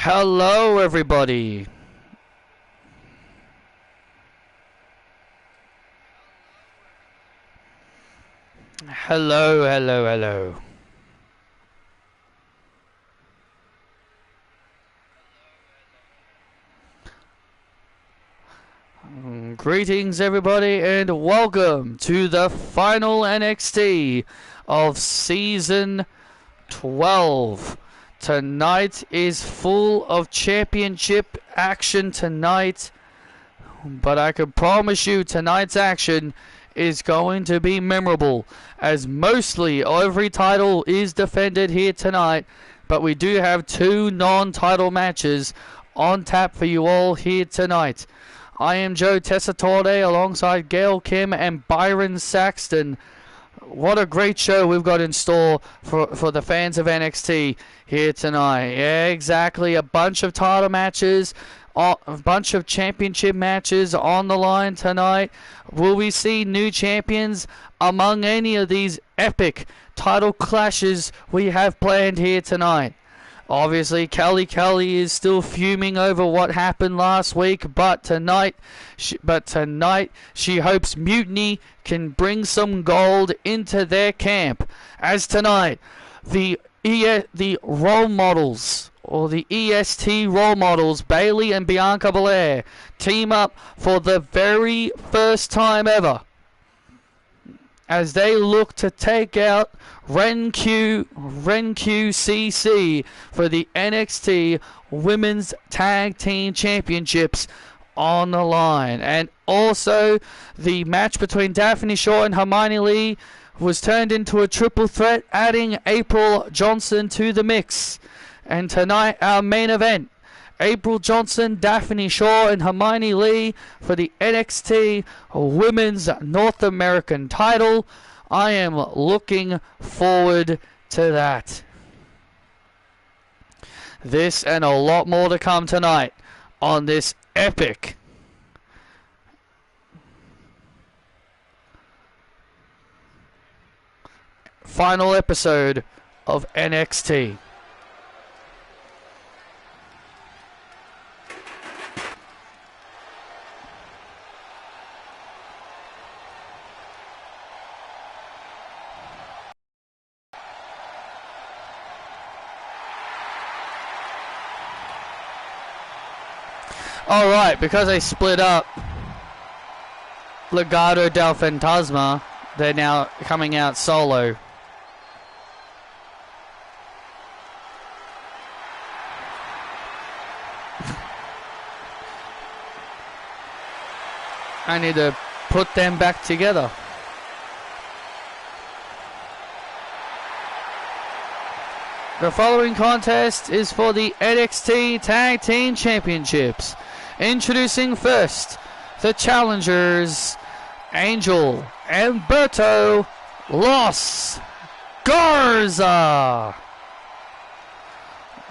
Hello, everybody. Hello. Greetings, everybody, and welcome to the final NXT of Season 12. Tonight is full of championship action tonight, but I can promise you tonight's action is going to be memorable, as mostly every title is defended here tonight, but we do have two non-title matches on tap for you all here tonight. I am Joe Tessitore alongside Gail Kim and Byron Saxton. What a great show we've got in store for the fans of NXT here tonight. Yeah, exactly. A bunch of title matches, a bunch of championship matches on the line tonight. Will we see new champions among any of these epic title clashes we have planned here tonight? Obviously, Kelly is still fuming over what happened last week, but tonight she hopes Mutiny can bring some gold into their camp. As tonight, the role models, or the EST role models, Bayley and Bianca Belair, team up for the very first time ever as they look to take out Renq CC for the NXT Women's Tag Team Championships on the line. And also, the match between Daphne Shaw and Hermione Lee was turned into a triple threat, adding April Johnson to the mix. And tonight, our main event, April Johnson, Daphne Shaw, and Hermione Lee for the NXT Women's North American title. I am looking forward to that. This and a lot more to come tonight on this epic final episode of NXT. Alright, because they split up Legado del Fantasma, they're now coming out solo. I need to put them back together. The following contest is for the NXT Tag Team Championships. Introducing first, the challengers, Angel and Berto Los Garza.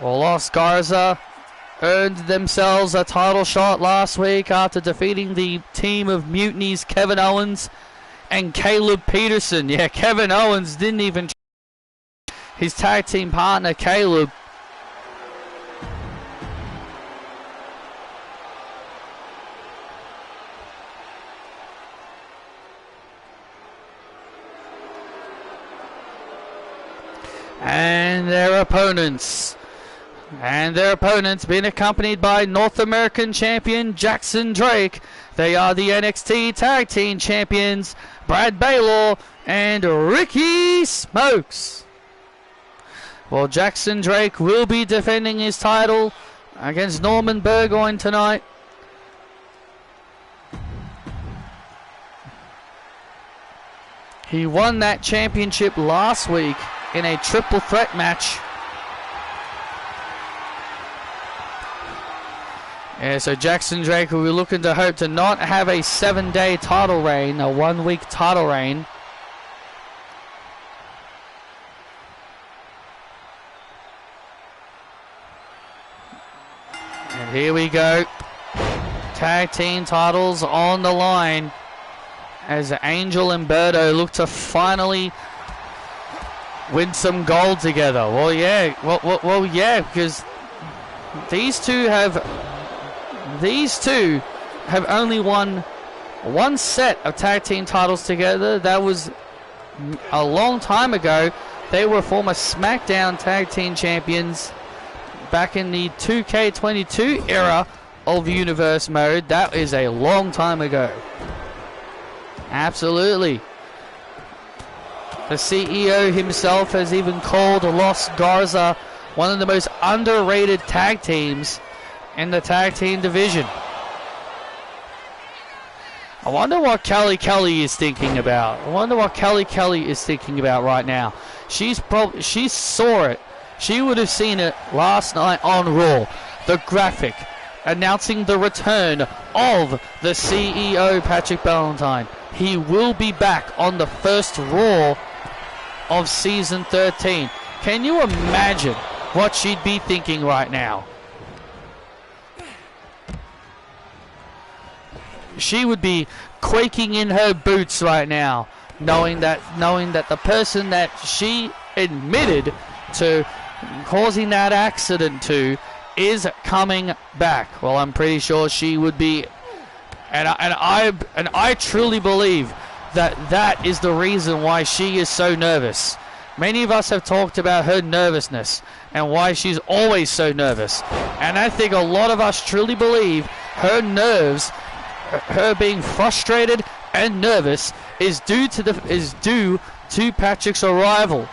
Well, Los Garza earned themselves a title shot last week after defeating the team of Mutiny's Kevin Owens and Caleb Peterson. Yeah, Kevin Owens didn't even his tag team partner Caleb. And their opponents being accompanied by North American champion Jackson Drake. They are the NXT Tag Team Champions Brad Baylor and Ricky Smokes. Well, Jackson Drake will be defending his title against Norman Burgoyne tonight. He won that championship last week in a triple threat match. Yeah, so Jackson Drake will be looking to hope to not have a 7-day title reign, a 1-week title reign. And here we go. Tag team titles on the line as Angel and Berto look to finally win some gold together. Well, yeah, because These two have only won one set of tag team titles together. That was a long time ago. They were former SmackDown tag team champions back in the 2K22 era of Universe mode. That is a long time ago. Absolutely. The CEO himself has even called Los Garza one of the most underrated tag teams in the tag team division. I wonder what Kelly is thinking about. I wonder what Kelly is thinking about right now. She saw it. She would have seen it last night on Raw. The graphic announcing the return of the CEO, Patrick Ballantine. He will be back on the first Raw of season 13. Can you imagine what she'd be thinking right now? She would be quaking in her boots right now, knowing that the person that she admitted to causing that accident to is coming back. Well, I'm pretty sure she would be, and I truly believe that is the reason why she is so nervous. Many of us have talked about her nervousness and why she's always so nervous, and I think a lot of us truly believe her nerves, her being frustrated and nervous, is due to Patrick's arrival.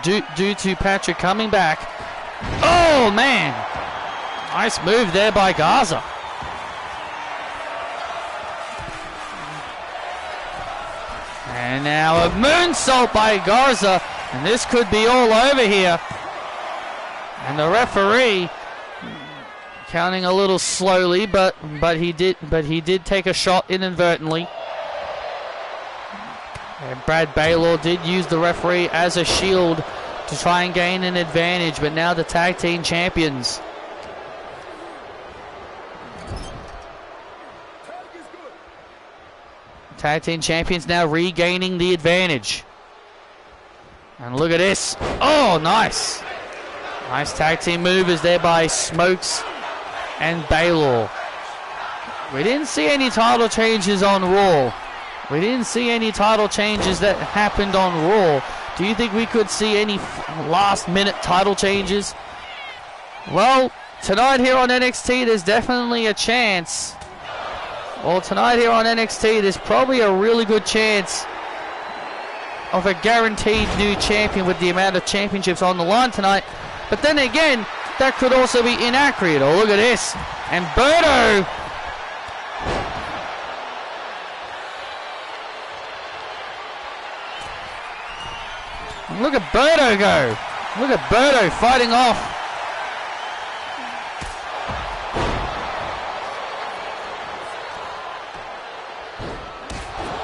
Due to Patrick coming back. Oh man, nice move there by Garza. And now a moonsault by Garza, and this could be all over here. And the referee counting a little slowly, but he did take a shot inadvertently. And Brad Baylor did use the referee as a shield to try and gain an advantage, but now the tag team champions. Tag team champions now regaining the advantage. And look at this. Oh, nice. Nice tag team movers there by Smokes and Baylor. We didn't see any title changes on Raw. We didn't see any title changes that happened on Raw. Do you think we could see any last-minute title changes? Well, tonight here on NXT, there's definitely a chance. Well, tonight here on NXT, there's probably a really good chance of a guaranteed new champion with the amount of championships on the line tonight. But then again, that could also be inaccurate. Oh, look at this. And Berto. Look at Berto go. Look at Berto fighting off.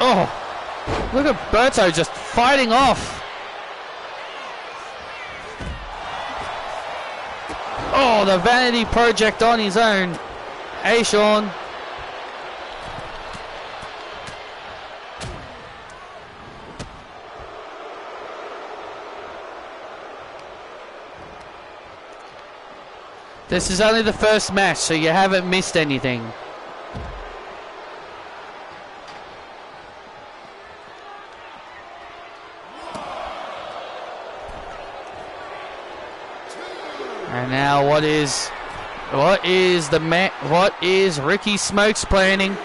Oh, look at Berto just fighting off. Oh, the vanity project on his own. Hey, Sean. This is only the first match, so you haven't missed anything. And now what is Ricky Smokes planning?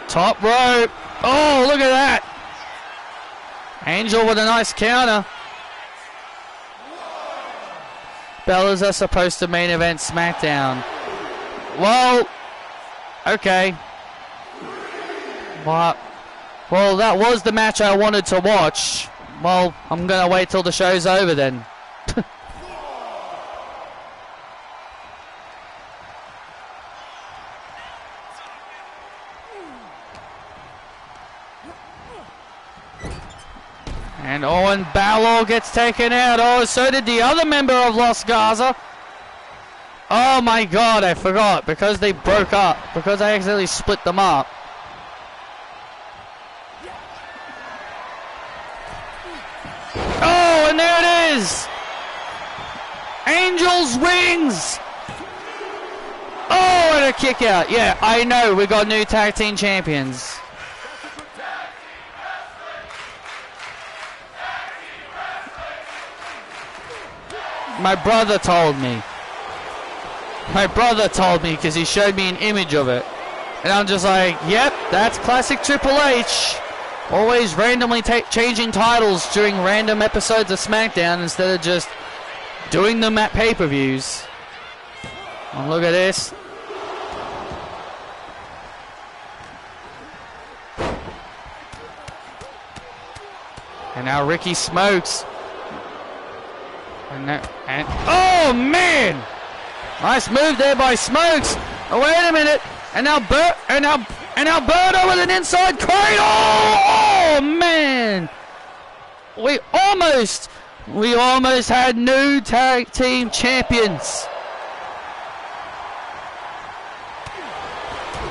Top rope. Oh, look at that. Angel with a nice counter. Bellas are supposed to main event SmackDown. Well, okay. Well, that was the match I wanted to watch. Well, I'm going to wait till the show's over then. And Owen Balor gets taken out. Oh, so did the other member of Los Garza. Oh my god, I forgot. Because they broke up. Because I accidentally split them up. Oh, and there it is! Angel's wings! Oh, and a kick out. Yeah, I know, we got new tag team champions. My brother told me. My brother told me because he showed me an image of it. And I'm just like, yep, that's classic Triple H. Always randomly changing titles during random episodes of SmackDown instead of just doing them at pay-per-views. And look at this. And now Ricky Smokes. And oh man! Nice move there by Smokes. Oh, wait a minute. And now Alberto with an inside cradle. Oh man! We almost had new tag team champions.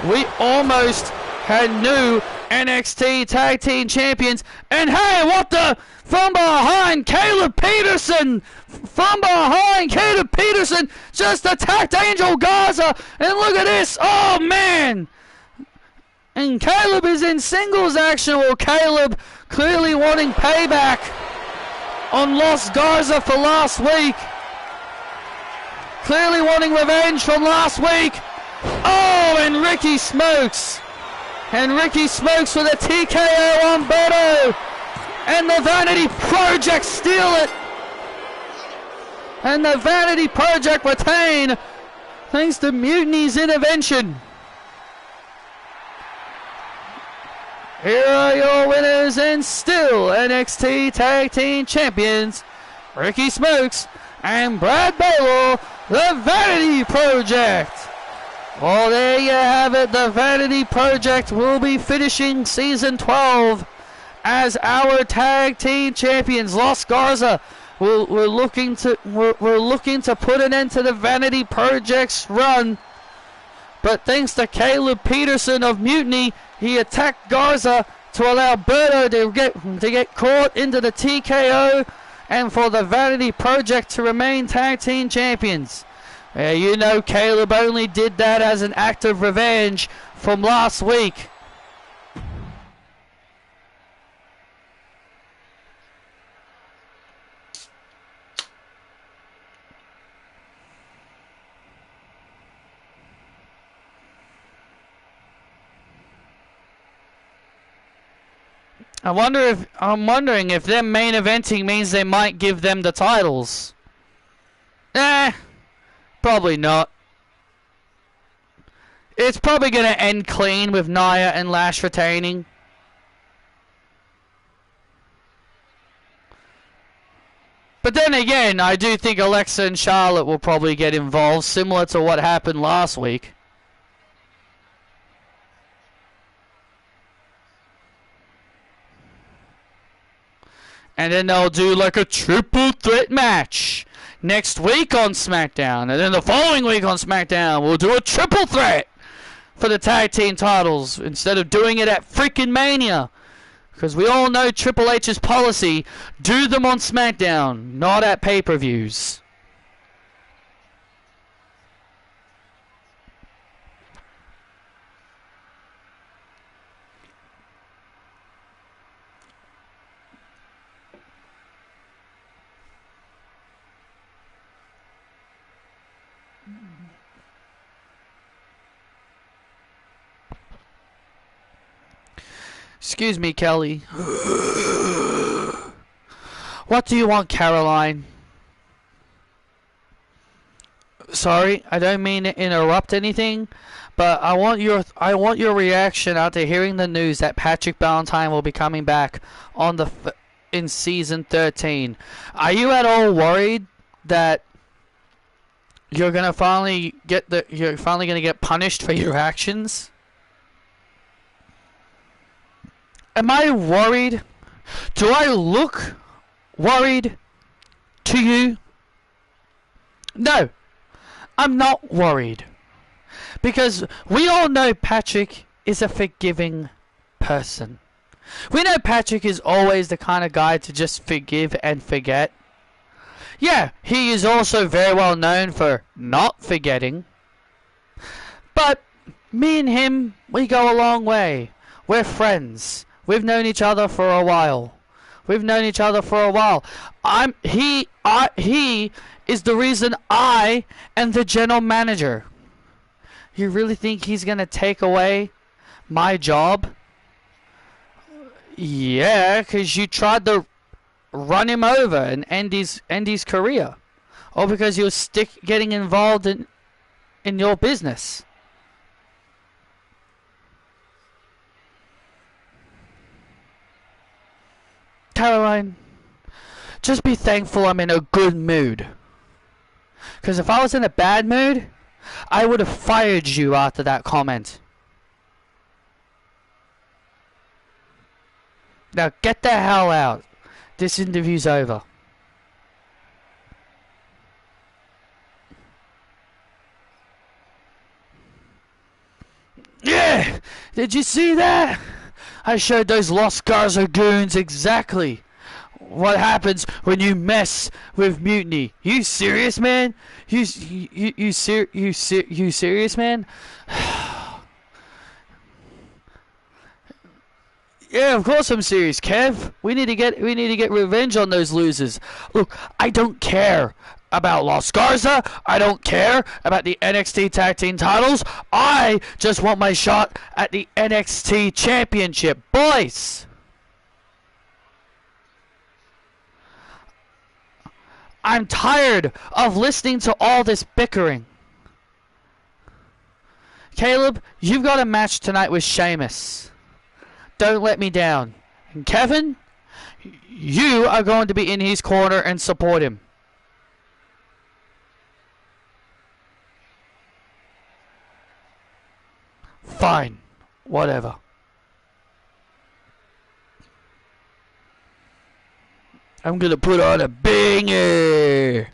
We almost had new NXT tag team champions. And hey, what the? From behind, Caleb Peterson! From behind, Caleb Peterson just attacked Angel Garza. And look at this. Oh, man. And Caleb is in singles action. Well, Caleb clearly wanting payback on Lost Garza for last week. Clearly wanting revenge from last week. Oh, and Ricky Smokes. And Ricky Smokes with a TKO on Beto. And the Vanity Project steal it. And the Vanity Project retain thanks to Mutiny's intervention. Here are your winners and still NXT Tag Team Champions, Ricky Smokes and Brad Baylor, the Vanity Project. Well, there you have it. The Vanity Project will be finishing Season 12 as our tag team champions. Lost Garza, we're looking to put an end to the Vanity Project's run, but thanks to Caleb Peterson of Mutiny, he attacked Garza to allow Berto to get caught into the TKO, and for the Vanity Project to remain tag team champions. You know, Caleb only did that as an act of revenge from last week. I'm wondering if them main eventing means they might give them the titles. Probably not. It's probably going to end clean with Nia and Lash retaining. But then again, I do think Alexa and Charlotte will probably get involved, similar to what happened last week. And then they'll do like a triple threat match next week on SmackDown. And then the following week on SmackDown, we'll do a triple threat for the tag team titles instead of doing it at freaking Mania. Because we all know Triple H's policy, do them on SmackDown, not at pay-per-views. Excuse me, Kelly. What do you want, Caroline? Sorry, I don't mean to interrupt anything, but I want your reaction after hearing the news that Patrick Ballantine will be coming back on in season 13. Are you at all worried that you're finally gonna get punished for your actions? Am I worried? Do I look worried to you? No, I'm not worried. Because we all know Patrick is a forgiving person. We know Patrick is always the kind of guy to just forgive and forget. Yeah, he is also very well known for not forgetting. But me and him, we go a long way. We're friends. We've known each other for a while. He is the reason I am the general manager. You really think he's gonna take away my job? Yeah, 'cause you tried to run him over and end his career, or because he was getting involved in your business. Caroline, just be thankful I'm in a good mood. 'Cause if I was in a bad mood, I would have fired you after that comment. Now get the hell out. This interview's over. Yeah! Did you see that? I showed those Los Garza goons exactly what happens when you mess with Mutiny. You serious, man? You serious, man? Yeah, of course I'm serious, Kev. We need to get revenge on those losers. Look, I don't care about Los Garza. I don't care about the NXT Tag Team titles. I just want my shot at the NXT Championship, boys. I'm tired of listening to all this bickering. Caleb, you've got a match tonight with Sheamus. Don't let me down. And Kevin, you are going to be in his corner and support him. Fine. Whatever. I'm gonna put on a banger.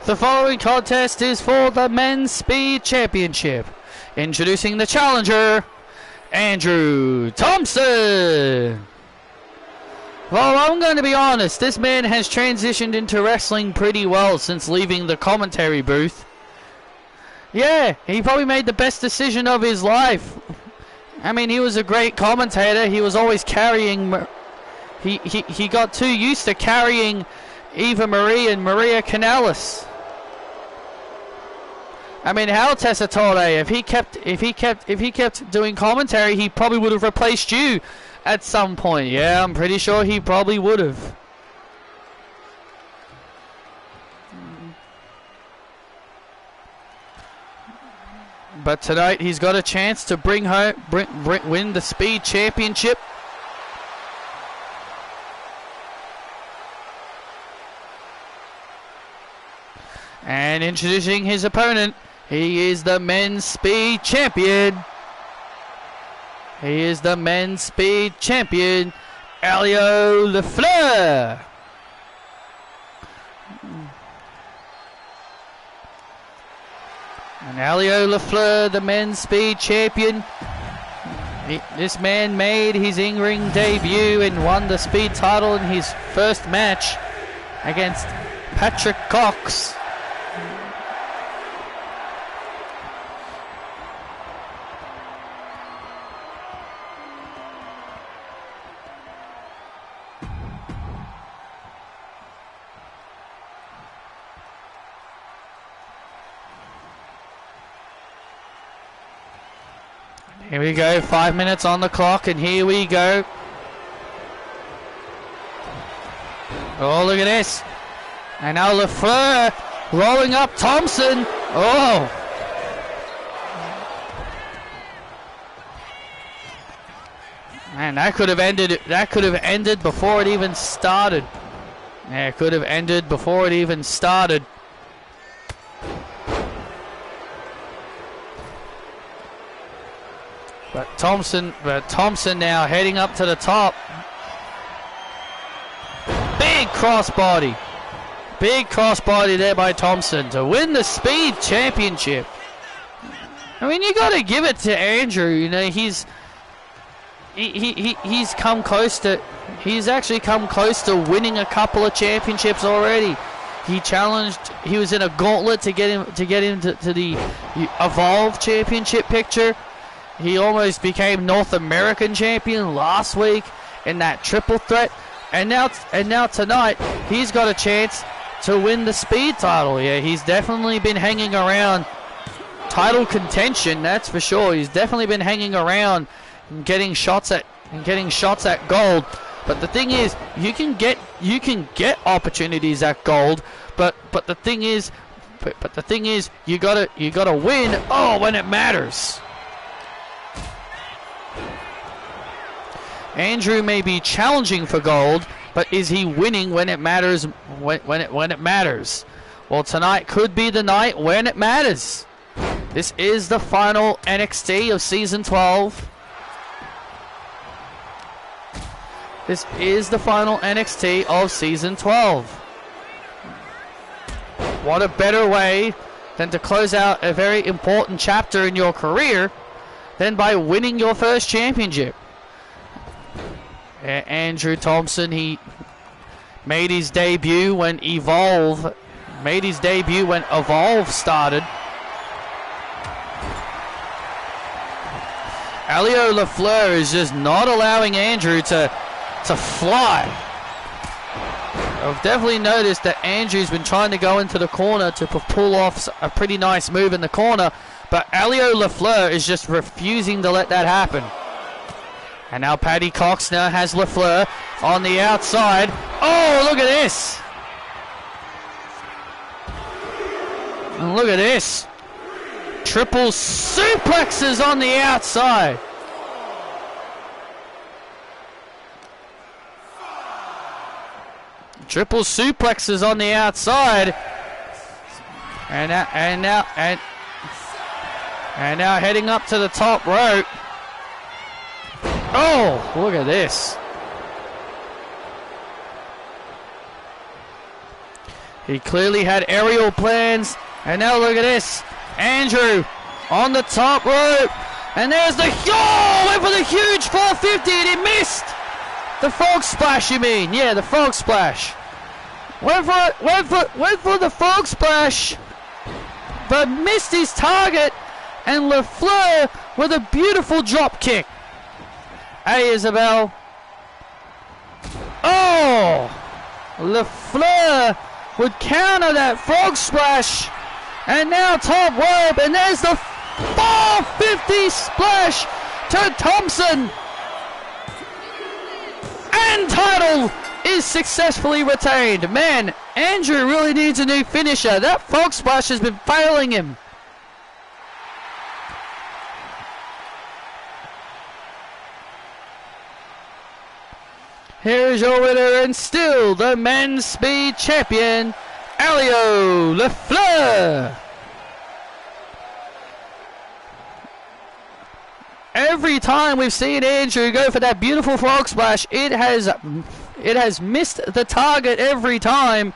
The following contest is for the Men's Speed Championship. Introducing the challenger, Andrew Thompson. Well, I'm going to be honest, this man has transitioned into wrestling pretty well since leaving the commentary booth. Yeah, he probably made the best decision of his life. I mean, he was a great commentator. He was always carrying... He got too used to carrying Eva Marie and Maria Kanellis. I mean, hell, Tessitore, if he kept doing commentary, he probably would have replaced you at some point. Yeah, I'm pretty sure he probably would have. But tonight he's got a chance to win the Speed Championship. And introducing his opponent, he is the Men's Speed Champion. He is the Men's Speed Champion, Elio Lafleur. And Elio Lafleur, the Men's Speed Champion. This man made his in-ring debut and won the Speed title in his first match against Patrick Cox. Here we go, 5 minutes on the clock, and here we go. Oh, look at this. And now Lafleur Rolling up Thompson. Oh. Man, that could have ended. That could have ended before it even started. Yeah, it could have ended before it even started. But Thompson now heading up to the top. Big crossbody. Big crossbody there by Thompson to win the Speed Championship. I mean, you got to give it to Andrew. You know, he's come close to. He's actually come close to winning a couple of championships already. He challenged. He was in a gauntlet to get him to the Evolve Championship picture. He almost became North American champion last week in that triple threat, and now tonight he's got a chance to win the Speed title. Yeah, he's definitely been hanging around title contention. That's for sure. He's definitely been hanging around and getting shots at gold. But the thing is, you can get opportunities at gold. But the thing is, you gotta win. Oh, when it matters. Andrew may be challenging for gold, but is he winning when it matters? When it matters? Well, tonight could be the night when it matters. This is the final NXT of season 12. This is the final NXT of season 12. What a better way than to close out a very important chapter in your career than by winning your first championship. Andrew Thompson, he made his debut when Evolve started. Elio LaFleur is just not allowing Andrew to fly. I've definitely noticed that Andrew's been trying to go into the corner to pull off a pretty nice move in the corner, but Elio LaFleur is just refusing to let that happen. And now Paddy Cox now has LaFleur on the outside. Oh, look at this. And look at this. Triple suplexes on the outside. Triple suplexes on the outside. And now heading up to the top rope. Oh, look at this. He clearly had aerial plans. And now look at this. Andrew on the top rope. And there's the... Oh, went for the huge 450 and he missed. The frog splash, you mean? Yeah, the frog splash. Went for the frog splash. But missed his target. And LaFleur with a beautiful drop kick. Hey, Isabel. Oh! LaFleur would counter that frog splash. And now top rope. And there's the 450 splash to Thompson. And title is successfully retained. Man, Andrew really needs a new finisher. That frog splash has been failing him. Here is your winner and still the men's speed champion, Elio LaFleur. Every time we've seen Andrew go for that beautiful frog splash, it has missed the target every time.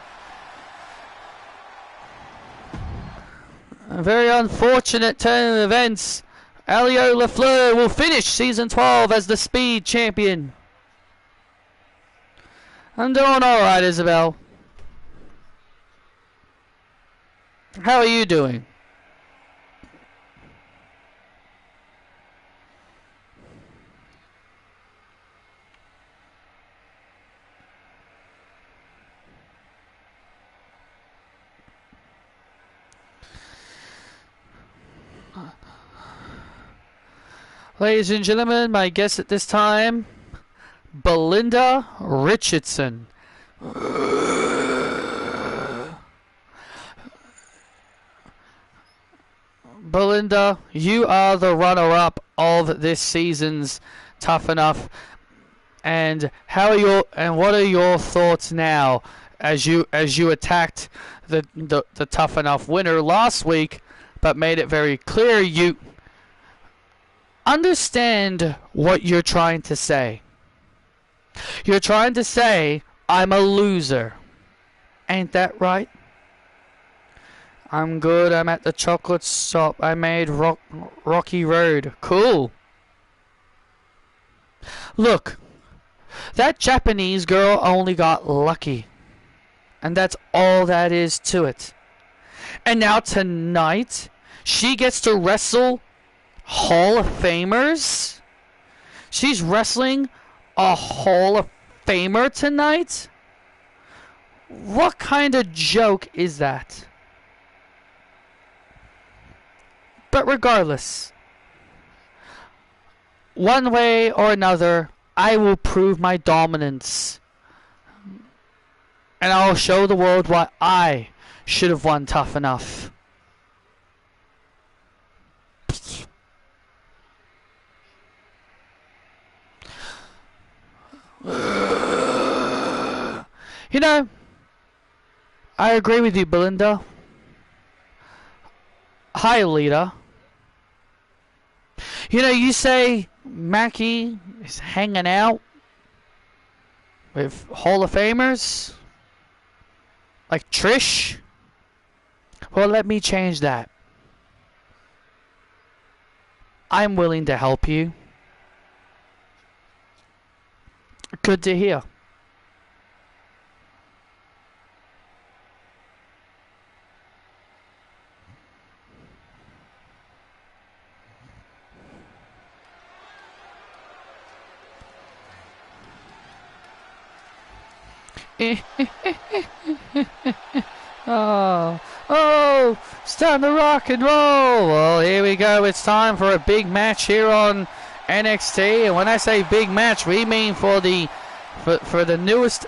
A very unfortunate turn of events. Elio LaFleur will finish season 12 as the speed champion. I'm doing alright, Isabel. How are you doing? Ladies and gentlemen, my guest at this time, Belinda Richardson. Belinda, you are the runner-up of this season's Tough Enough. And what are your thoughts now as you attacked the Tough Enough winner last week, but made it very clear you understand what you're trying to say. You're trying to say I'm a loser. Ain't that right? I'm good. I'm at the chocolate shop. I made Rocky Road. Cool. Look, that Japanese girl only got lucky. And that's all that is to it. And now tonight, she gets to wrestle Hall of Famers? She's wrestling a Hall of Famer tonight? What kind of joke is that? But regardless, one way or another, I will prove my dominance. And I'll show the world why I should have won Tough Enough. You know, I agree with you, Belinda. Hi, Alita. You know, you say Mackie is hanging out with Hall of Famers like Trish. Well, let me change that. I'm willing to help you. Good to hear. Oh, it's time to rock and roll. Well, here we go. It's time for a big match here on NXT. And when I say big match, we mean for the newest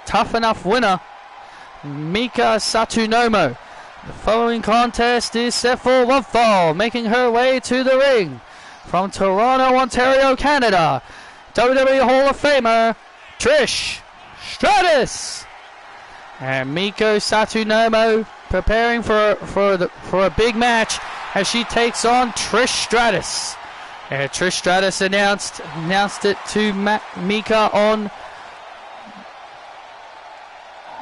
Tough Enough winner, Mika Satonomo. The following contest is set for one fall, making her way to the ring from Toronto, Ontario, Canada, WWE Hall of Famer Trish Stratus. And Miko Satonomo preparing for a big match as she takes on Trish Stratus. Trish Stratus announced it to Mika on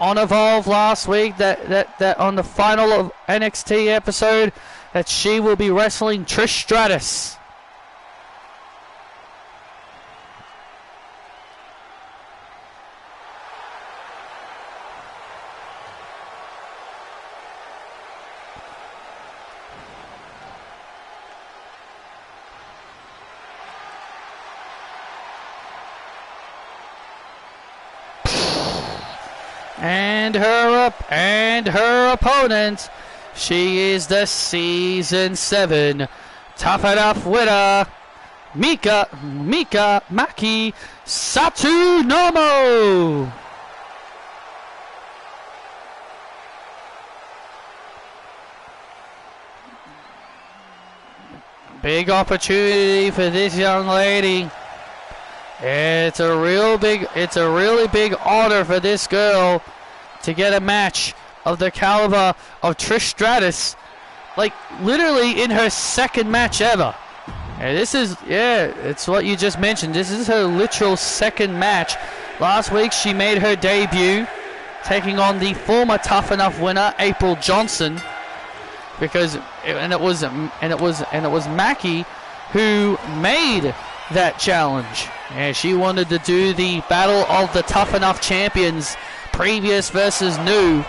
Evolve last week that on the final of NXT episode that she will be wrestling Trish Stratus. And her opponent, she is the Season 7 Tough Enough winner, Mika Maki Satonomo. Big opportunity for this young lady. It's a really big honor for this girl to get a match of the caliber of Trish Stratus, like literally in her second match ever. And this is, it's what you just mentioned. This is her literal second match. Last week she made her debut, taking on the former Tough Enough winner April Johnson, because it was Mackie who made that challenge. And she wanted to do the battle of the Tough Enough champions, previous versus new.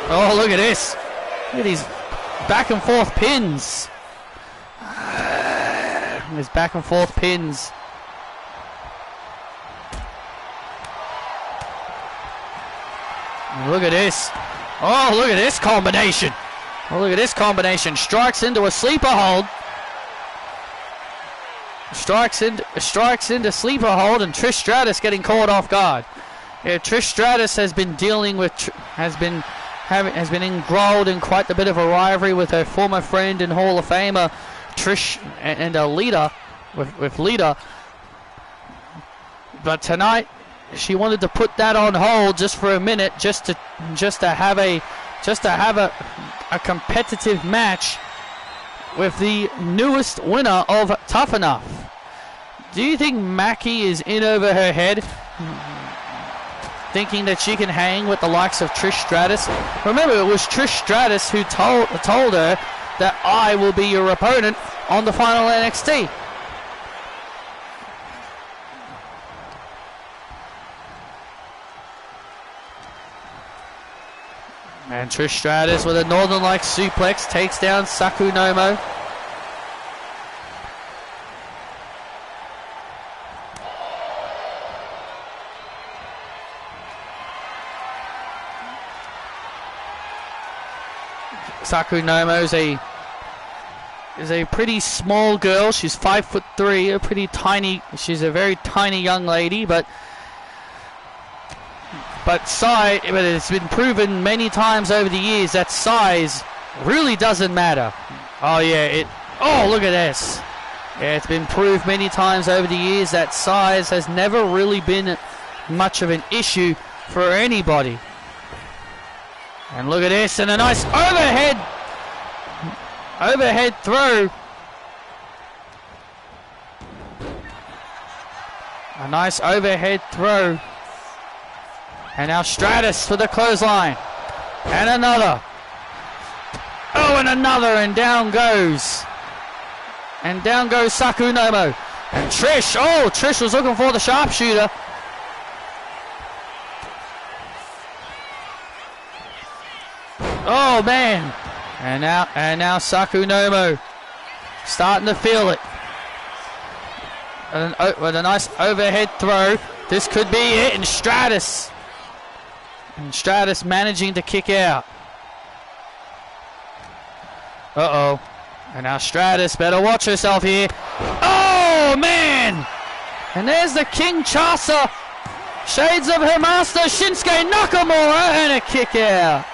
Oh, look at this. Look at these back and forth pins. There's back and forth pins. Look at this. Oh, look at this combination. Oh, look at this combination. Strikes into a sleeper hold. Strikes into sleeper hold, and Trish Stratus getting caught off guard. Yeah, Trish Stratus has been dealing with has been embroiled in quite a bit of a rivalry with her former friend and Hall of Famer Trish and Lita, with Lita. But tonight, she wanted to put that on hold just for a minute, just to have a competitive match with the newest winner of Tough Enough. Do you think Mackie is in over her head, thinking that she can hang with the likes of Trish Stratus? Remember, it was Trish Stratus who told her that I will be your opponent on the final NXT. And Trish Stratus with a Northern Light suplex takes down Sakunomo. Sakunomo is a pretty small girl. She's 5'3", a pretty tiny. She's a very tiny young lady, but it's been proven many times over the years that size really doesn't matter. Oh yeah, oh, look at this. Yeah, it's been proved many times over the years that size has never really been much of an issue for anybody. And look at this, and a nice overhead throw. A nice overhead throw. And now Stratus for the clothesline. And another. Oh, and another, and down goes. And down goes Sakunomo. And Trish, Trish was looking for the sharpshooter. Oh man. And now Sakunomo starting to feel it. With a nice overhead throw. This could be it, and Stratus managing to kick out. Uh-oh. And now Stratus better watch herself here. Oh, man! And there's the Kinshasa. Shades of her master, Shinsuke Nakamura, and a kick out.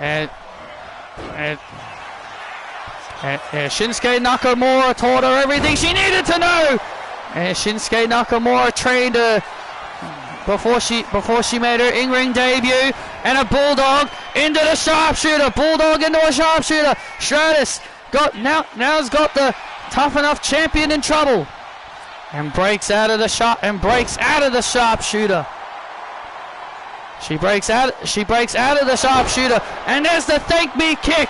And Shinsuke Nakamura taught her everything she needed to know. And Shinsuke Nakamura trained her before she made her in-ring debut. And a bulldog into the sharpshooter. Bulldog into a sharpshooter. Stratus now's got the Tough Enough champion in trouble. And breaks out of the sharpshooter. She breaks out of the sharpshooter. And there's the thank me kick.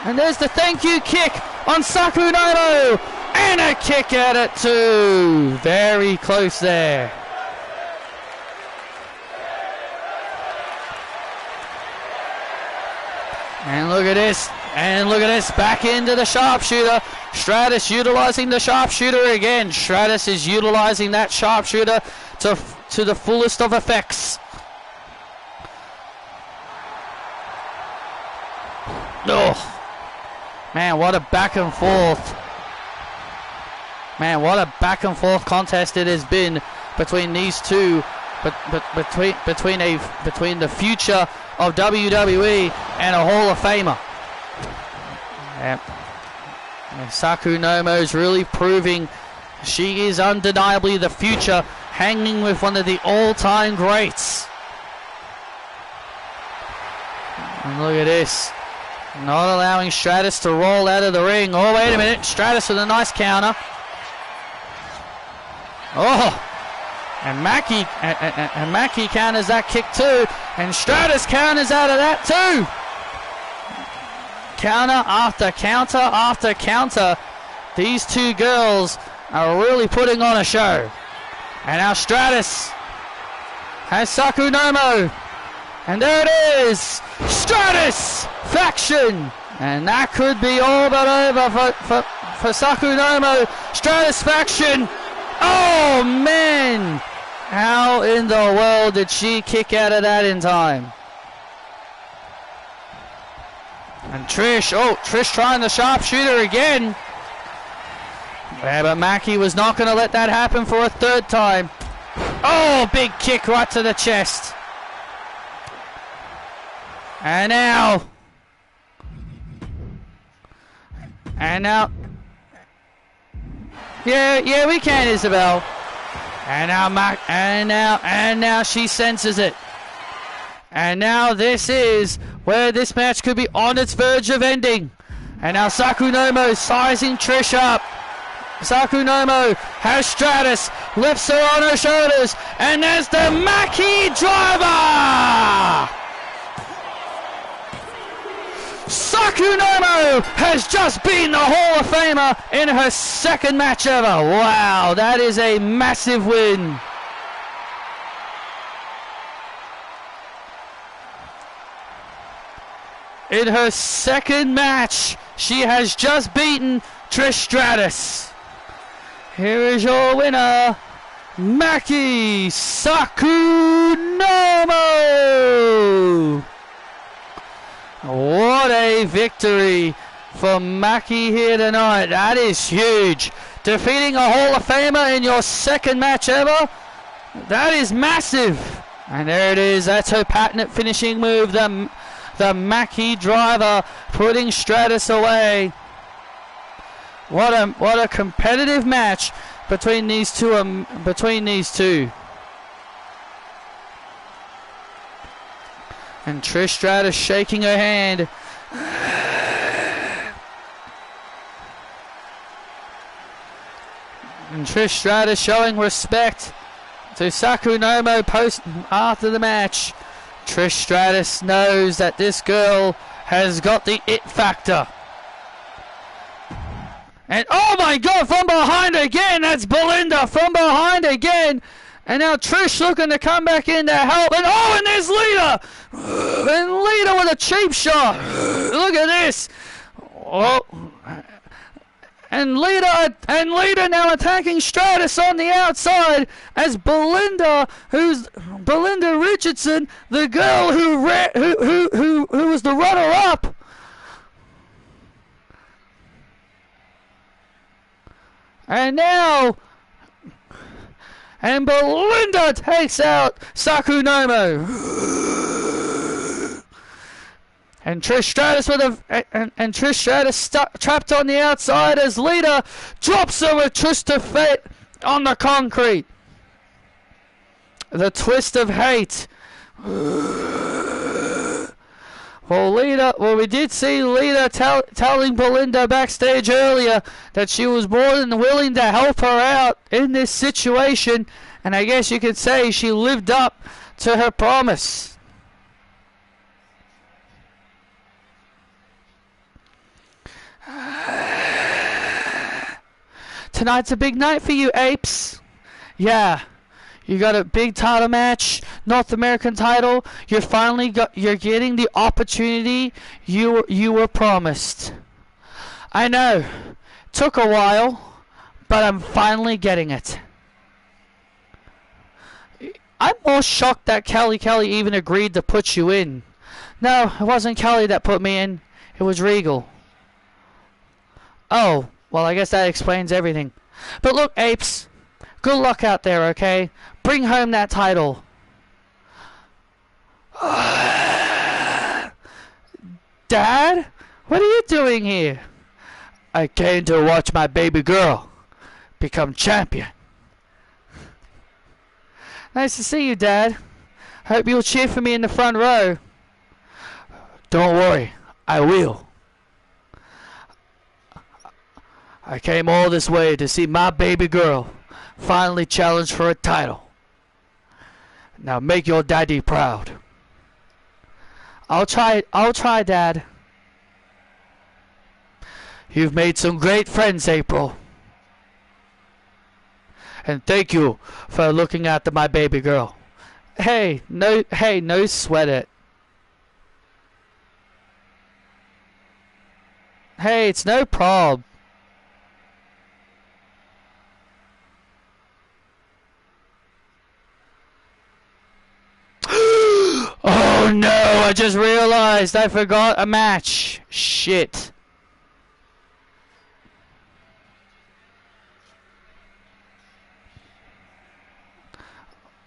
And there's the thank you kick on Sakunomo. And a kick at it too. Very close there. And look at this. Back into the sharpshooter. Stratus utilizing the sharpshooter again. Stratus is utilizing that sharpshooter to the fullest of effects. Oh. Man, what a back and forth. Man, what a back and forth contest it has been between these two, but between the future of WWE and a Hall of Famer. And Sakunomo's really proving she is undeniably the future, hanging with one of the all-time greats. And look at this. Not allowing Stratus to roll out of the ring. Oh, wait a minute. Stratus with a nice counter. Oh, and Mackie counters that kick too, and Stratus counters out of that too. Counter after counter after counter. These two girls are really putting on a show. And now Stratus has Sakunomo, and there it is, Stratus Faction, and that could be all but over for Sakunomo. Stratus Faction. Oh, man! How in the world did she kick out of that in time? And Trish trying the sharpshooter again. Yeah, but Mackie was not going to let that happen for a third time. Oh, big kick right to the chest. And now. Yeah, we can, Isabel. And now she senses it. And now this is where this match could be on its verge of ending. And now Sakunomo sizing Trish up. Sakunomo has Stratus, lifts her on her shoulders, and there's the Maki Driver! Sakunomo has just beaten the Hall of Famer in her second match ever. Wow, that is a massive win. In her second match, she has just beaten Trish Stratus. Here is your winner, Maki Sakunomo. What a victory for Maki here tonight. That is huge. Defeating a Hall of Famer in your second match ever. That is massive. And there it is. That's her patented finishing move. The Maki Driver putting Stratus away. What a competitive match between these two. And Trish Stratus shaking her hand. And Trish Stratus showing respect to Sakunomo after the match. Trish Stratus knows that this girl has got the it factor. And oh my God, from behind again, that's Belinda from behind again. And now Trish looking to come back in to help. And there's Lita. And Lita with a cheap shot. Look at this. Oh. And Lita now attacking Stratus on the outside as Belinda Richardson, the girl who was the runner-up. And Belinda takes out Sakunomo. And Trish Stratus trapped on the outside as Lita drops her with Twist of Fate on the concrete. The Twist of Hate. Well, we did see Lita telling Belinda backstage earlier that she was more than willing to help her out in this situation, and I guess you could say she lived up to her promise. Tonight's a big night for you, apes. Yeah. You got a big title match, North American title. You're getting the opportunity you were promised. I know, took a while, but I'm finally getting it. I'm more shocked that Kelly even agreed to put you in. No, it wasn't Kelly that put me in. It was Regal. Oh, well, I guess that explains everything. But look, apes, good luck out there, okay? Bring home that title. Dad? What are you doing here? I came to watch my baby girl become champion. Nice to see you, Dad. Hope you'll cheer for me in the front row. Don't worry, I will. I came all this way to see my baby girl finally challenge for a title. Now make your daddy proud. I'll try, Dad. You've made some great friends, April. And thank you for looking after my baby girl. Hey, no sweat it. Hey, it's no prob. Oh no, I just realized I forgot a match. Shit.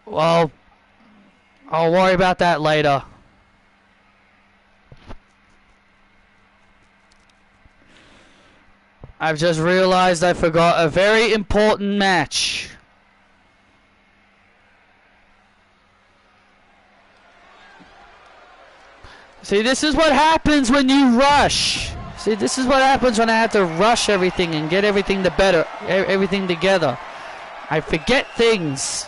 Well, I'll worry about that later. I've just realized I forgot a very important match. See, this is what happens when you rush. See, this is what happens when I have to rush everything and get everything everything together. I forget things.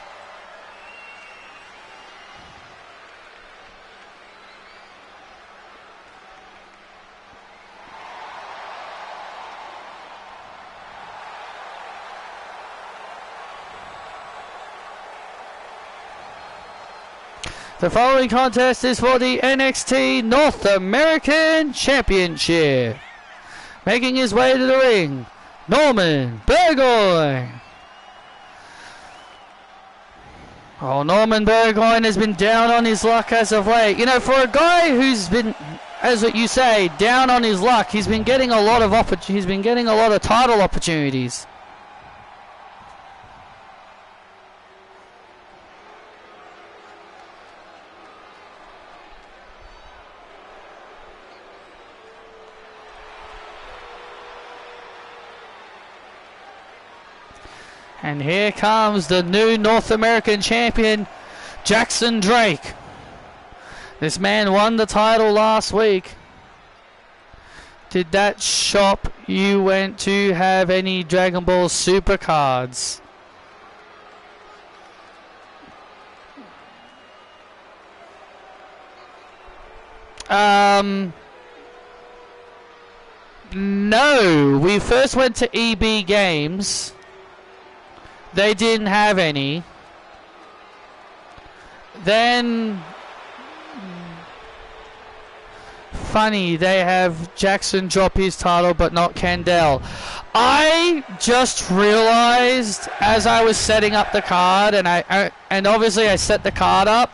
The following contest is for the NXT North American Championship. Making his way to the ring, Norman Burgoyne. Oh, Norman Burgoyne has been down on his luck as of late. You know, for a guy who's been, as what you say, down on his luck, he's been getting a lot of title opportunities. And here comes the new North American champion, Jackson Drake. This man won the title last week. Did that shop you went to have any Dragon Ball Super cards? No. We first went to EB Games. They didn't have any. Then, funny, they have Jackson drop his title, but not Kendall. I just realized as I was setting up the card, and obviously I set the card up.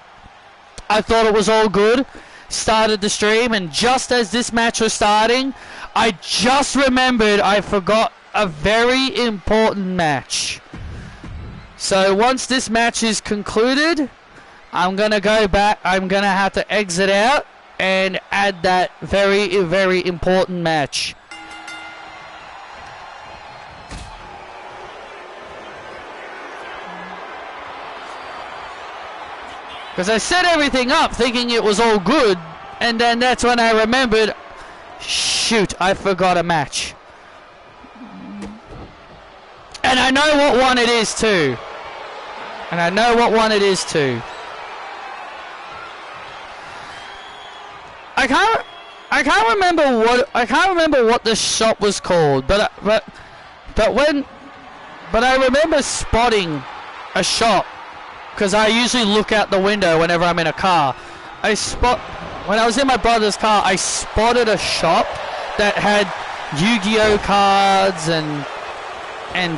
I thought it was all good. Started the stream, and just as this match was starting, I just remembered I forgot a very important match. So once this match is concluded, I'm going to go back. I'm going to have to exit out and add that very, very important match. Because I set everything up thinking it was all good, and then that's when I remembered, shoot, I forgot a match. And I know what one it is too. I can't remember what the shop was called, but I remember spotting a shop because I usually look out the window whenever I'm in a car. When I was in my brother's car, I spotted a shop that had Yu-Gi-Oh cards and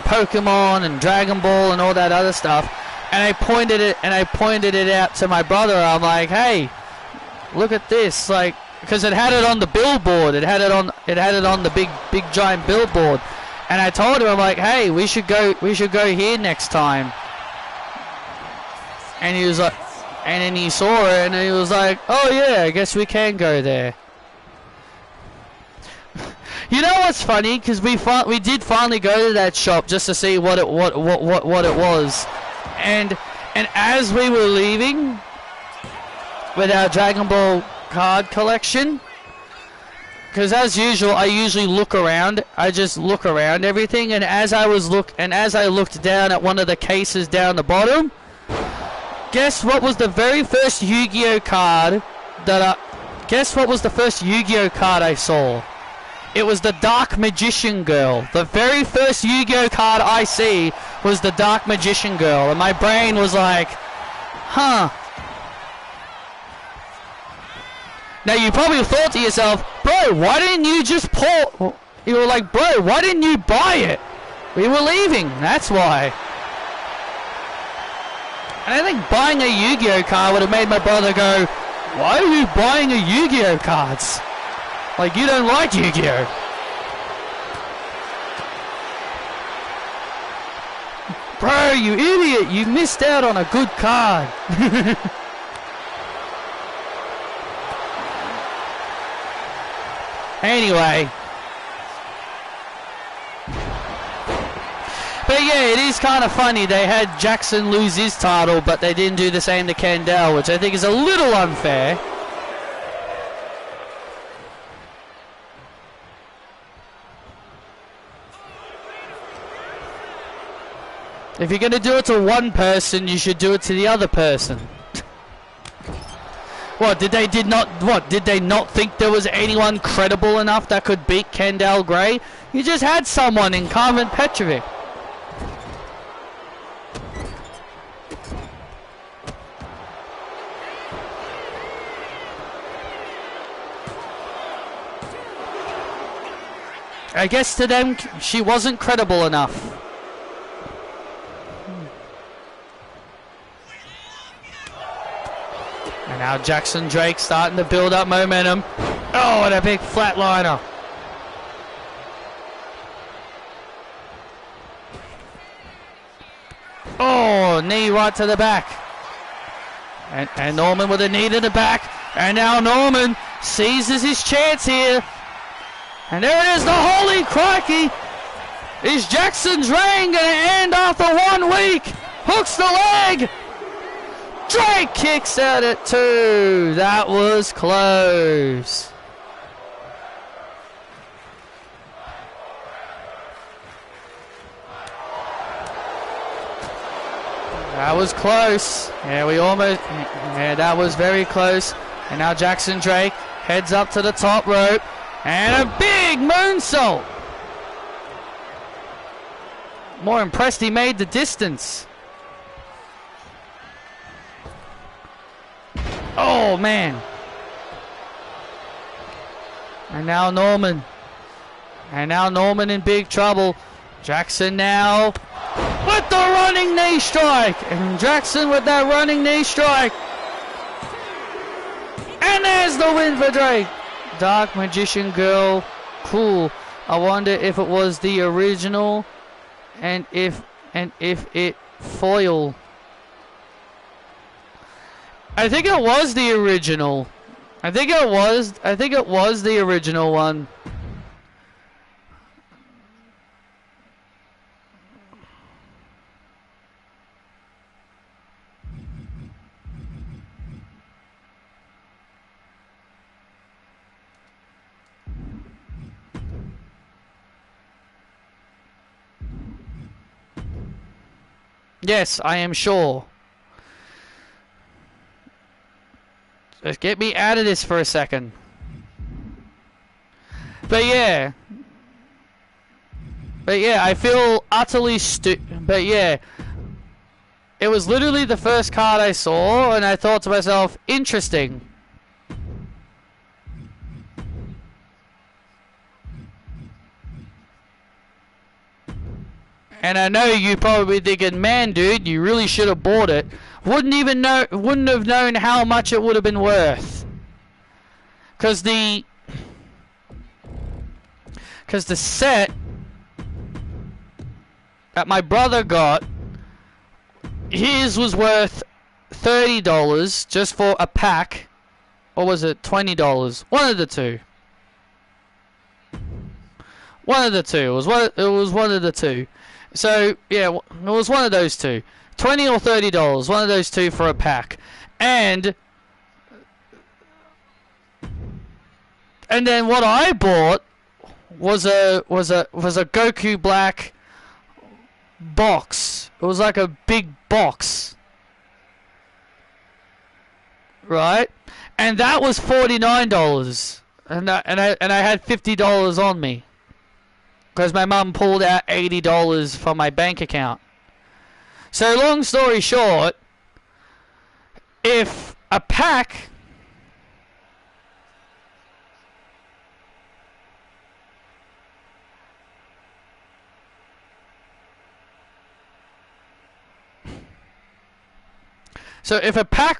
Pokemon and Dragon Ball and all that other stuff, and I pointed it out to my brother. I'm like, hey, look at this, like, because it had it on the billboard. It had it on the big giant billboard, and I told him, I'm like, hey, we should go here next time. And he was like, and then he saw it and he was like, oh yeah, I guess we can go there. You know what's funny? Because we did finally go to that shop just to see what it was, and as we were leaving with our Dragon Ball card collection, because as usual I usually look around. I just look around everything, and as I looked down at one of the cases down the bottom, guess what was the very first Yu-Gi-Oh card Guess what was the first Yu-Gi-Oh card I saw? It was the Dark Magician Girl. The very first Yu-Gi-Oh card I see was the Dark Magician Girl. And my brain was like, huh. Now you probably thought to yourself, bro, why didn't you just pull? You were like, bro, why didn't you buy it? We were leaving, that's why. And I think buying a Yu-Gi-Oh card would have made my brother go, why are you buying a Yu-Gi-Oh cards? Like, you don't like Yu-Gi-Oh. Bro, you idiot, you missed out on a good card. Anyway. But yeah, it is kind of funny. They had Jackson lose his title, but they didn't do the same to Kendall, which I think is a little unfair. If you're going to do it to one person, you should do it to the other person. What, did they not think there was anyone credible enough that could beat Kendall Gray? You just had someone in Carmen Petrovic. I guess to them, she wasn't credible enough. And now Jackson Drake starting to build up momentum. Oh, and a big flatliner. Oh, knee right to the back. And Norman with a knee to the back. And now Norman seizes his chance here. And there it is, the holy crikey. Is Jackson Drake going to end after 1 week? Hooks the leg. Drake kicks out at 2. That was close. That was close. Yeah, that was very close. And now Jackson Drake heads up to the top rope. And a big moonsault. More impressed he made the distance. Oh, man. And now Norman. And now Norman in big trouble. Jackson now with the running knee strike. And Jackson with that running knee strike. And there's the win for Drake. Dark Magician Girl. Cool. I wonder if it was the original and if it foil. I think it was the original. I think it was the original one. Yes, I am sure. Just get me out of this for a second. But yeah, I feel utterly but yeah, it was literally the first card I saw, and I thought to myself, interesting. And I know you probably thinking, man, dude, you really should have bought it. Wouldn't have known how much it would have been worth. Cause the set that my brother got, his was worth $30 just for a pack, or was it $20? One of the two. One of the two. It was one of the two. So yeah, it was one of those two. $20 or $30, one of those two for a pack. And then what I bought was a Goku Black box. It was like a big box. Right? And that was $49. And I had $50 on me. Because my mum pulled out $80 from my bank account. So long story short, if a pack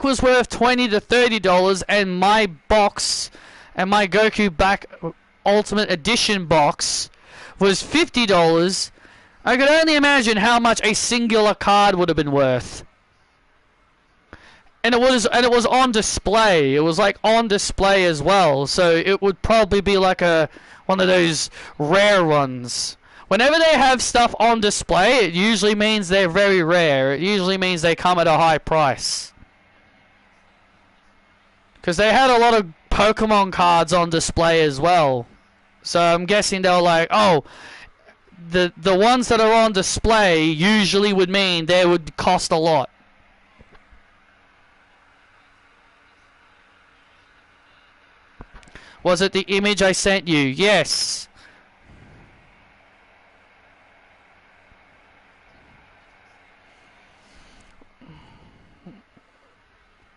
was worth $20 to $30 and my box and my Goku Black Ultimate Edition box was $50, I could only imagine how much a singular card would have been worth. And it was on display. It was like on display as well. So it would probably be like one of those rare ones Whenever they have stuff on display, it usually means they're very rare. It usually means they come at a high price. Because they had a lot of Pokemon cards on display as well. So I'm guessing they were like, oh, the ones that are on display usually would mean they would cost a lot. Was it the image I sent you? Yes.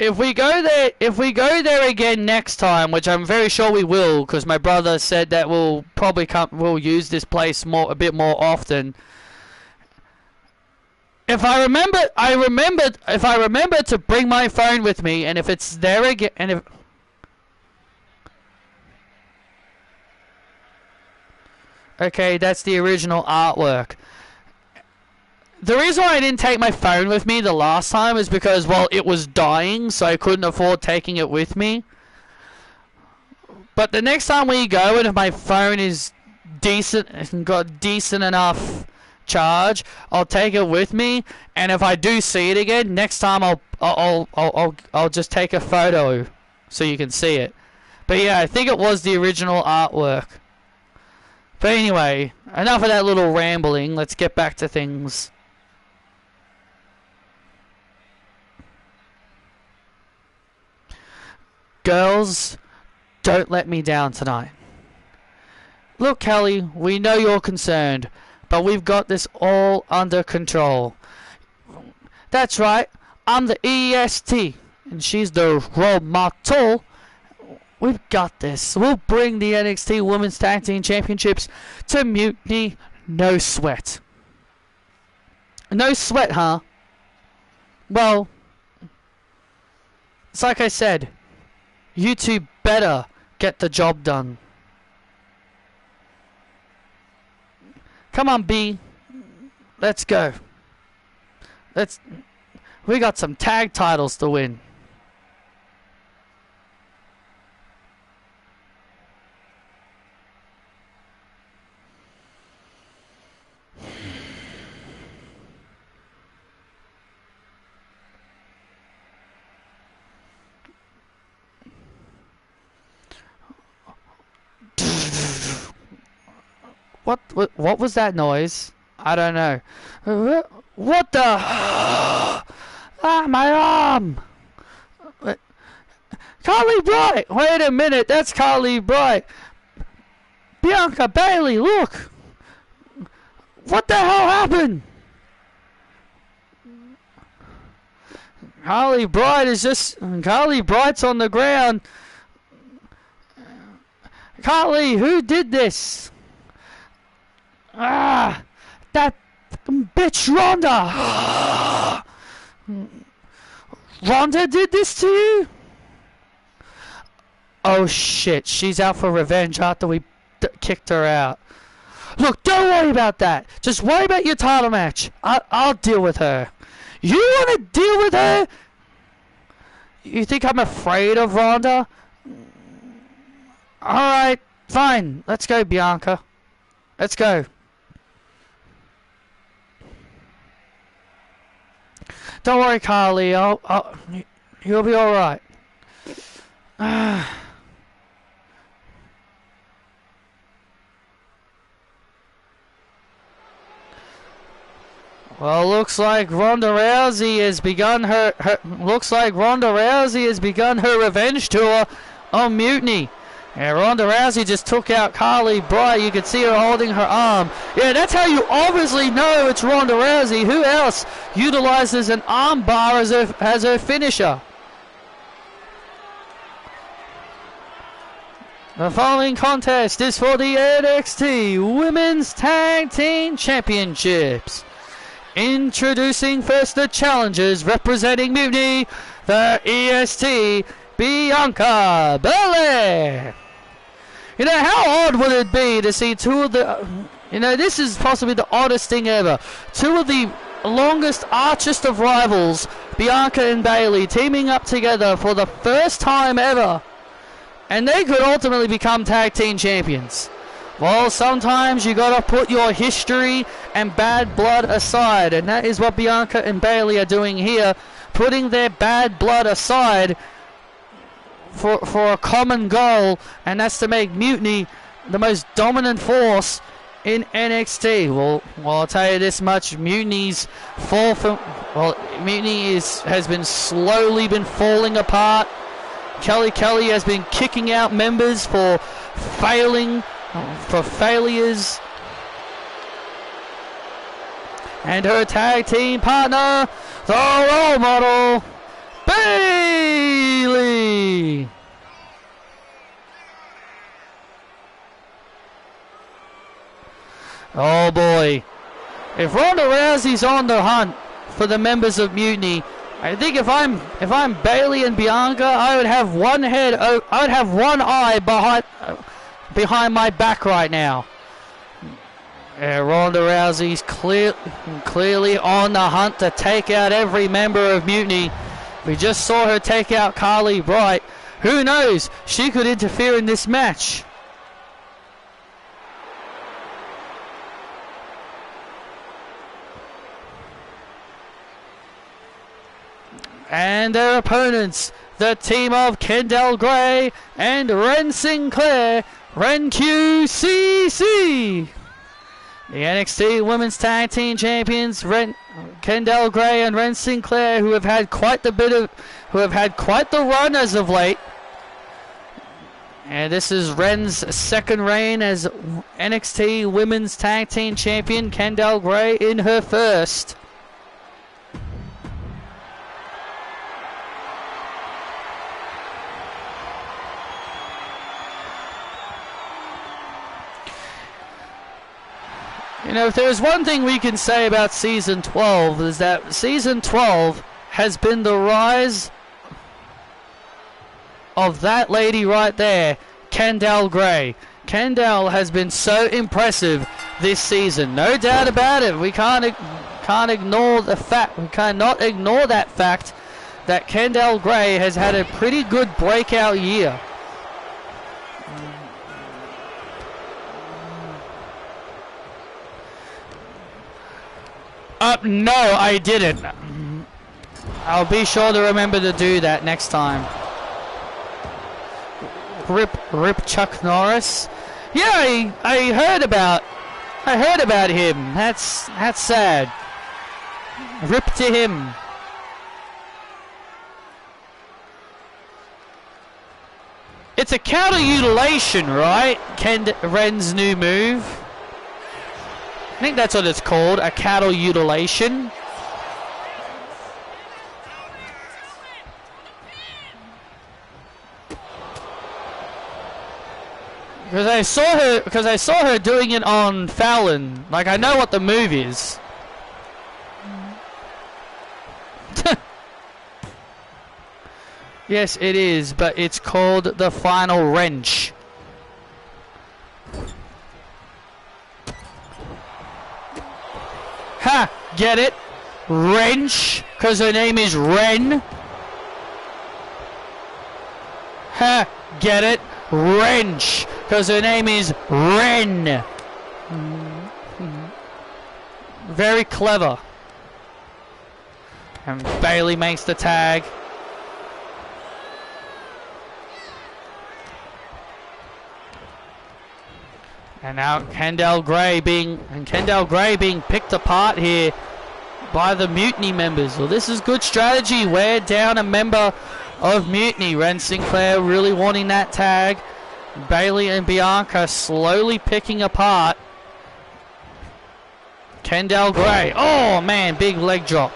If we go there again next time, which I'm very sure we will, because my brother said that we'll probably we'll use this place a bit more often. If I remember to bring my phone with me, and if it's there again, and if okay, that's the original artwork. The reason why I didn't take my phone with me the last time is because, well, it was dying, so I couldn't afford taking it with me. But the next time we go, and if my phone is decent and got decent enough charge, I'll take it with me. And if I do see it again, next time I'll just take a photo so you can see it. But yeah, I think it was the original artwork. But anyway, enough of that little rambling. Let's get back to things. Girls, don't let me down tonight. Look, Kelly, we know you're concerned, but we've got this all under control. That's right, I'm the EST, and she's the role model. We've got this. We'll bring the NXT Women's Tag Team Championships to Mutiny. No sweat. No sweat, huh? Well, it's like I said. You two better get the job done. Come on, B. Let's go. We got some tag titles to win. What was that noise? I don't know. What the? Ah, my arm! Carly Bright! Wait a minute, that's Carly Bright! Bianca Bailey, look! What the hell happened? Carly Bright's on the ground. Carly, who did this? Ah, that bitch Ronda. Ronda did this to you? Oh shit, she's out for revenge after we kicked her out. Look, don't worry about that. Just worry about your title match. I'll deal with her. You want to deal with her? You think I'm afraid of Ronda? Alright, fine. Let's go, Bianca. Let's go. Don't worry, Carly. You'll be alright. Well, looks like Ronda Rousey has begun her revenge tour on Mutiny. And Ronda Rousey just took out Carly Bright. You could see her holding her arm. Yeah, that's how you obviously know it's Ronda Rousey. Who else utilizes an arm bar as her finisher? The following contest is for the NXT Women's Tag Team Championships. Introducing first the challengers representing Mutiny, the EST, Bianca Belair. You know, how odd would it be to see two of the... this is possibly the oddest thing ever. Two of the longest, archest of rivals, Bianca and Bayley, teaming up together for the first time ever. And they could ultimately become tag team champions. Well, sometimes you gotta put your history and bad blood aside, and that is what Bianca and Bayley are doing here, putting their bad blood aside for a common goal, and that's to make Mutiny the most dominant force in NXT. Well, I'll tell you this much: Mutiny's Mutiny has been slowly falling apart. Kelly has been kicking out members for failures, and her tag team partner, the role model, Bayley. Oh boy, if Ronda Rousey's on the hunt for the members of Mutiny, I think if I'm Bayley and Bianca, I would have one head, I would have one eye behind my back right now. Ronda Rousey's clearly on the hunt to take out every member of Mutiny. We just saw her take out Carly Bright. Who knows? She could interfere in this match. And their opponents, the team of Kendall Gray and Ren Sinclair, Ren QCC. The NXT Women's Tag Team Champions, Kendall Gray and Ren Sinclair, who have had quite the run as of late. And this is Ren's second reign as NXT Women's Tag Team Champion. Kendall Gray in her first. You know, if there's one thing we can say about Season 12, is that Season 12 has been the rise of that lady right there, Kendall Gray. Kendall has been so impressive this season, no doubt about it. We can't ignore the fact, we cannot ignore that fact that Kendall Gray has had a pretty good breakout year. No, I didn't. I'll be sure to remember to do that next time. Rip Chuck Norris. Yeah, I heard about him. That's sad. Rip to him. It's a counter mutilation, right? Ren's new move. I think that's what it's called, a cattle mutilation. Because I saw her doing it on Fallon. Like, I know what the move is. Yes, it is, but it's called the final wrench. Ha! Get it? Wrench, because her name is Ren. Ha! Get it? Wrench, because her name is Ren. Very clever. And Bayley makes the tag. And now Kendall Gray being picked apart here by the Mutiny members. Well, this is good strategy. Wear down a member of Mutiny. Ren Sinclair really wanting that tag. Bayley and Bianca slowly picking apart Kendall Gray. Oh man, big leg drop.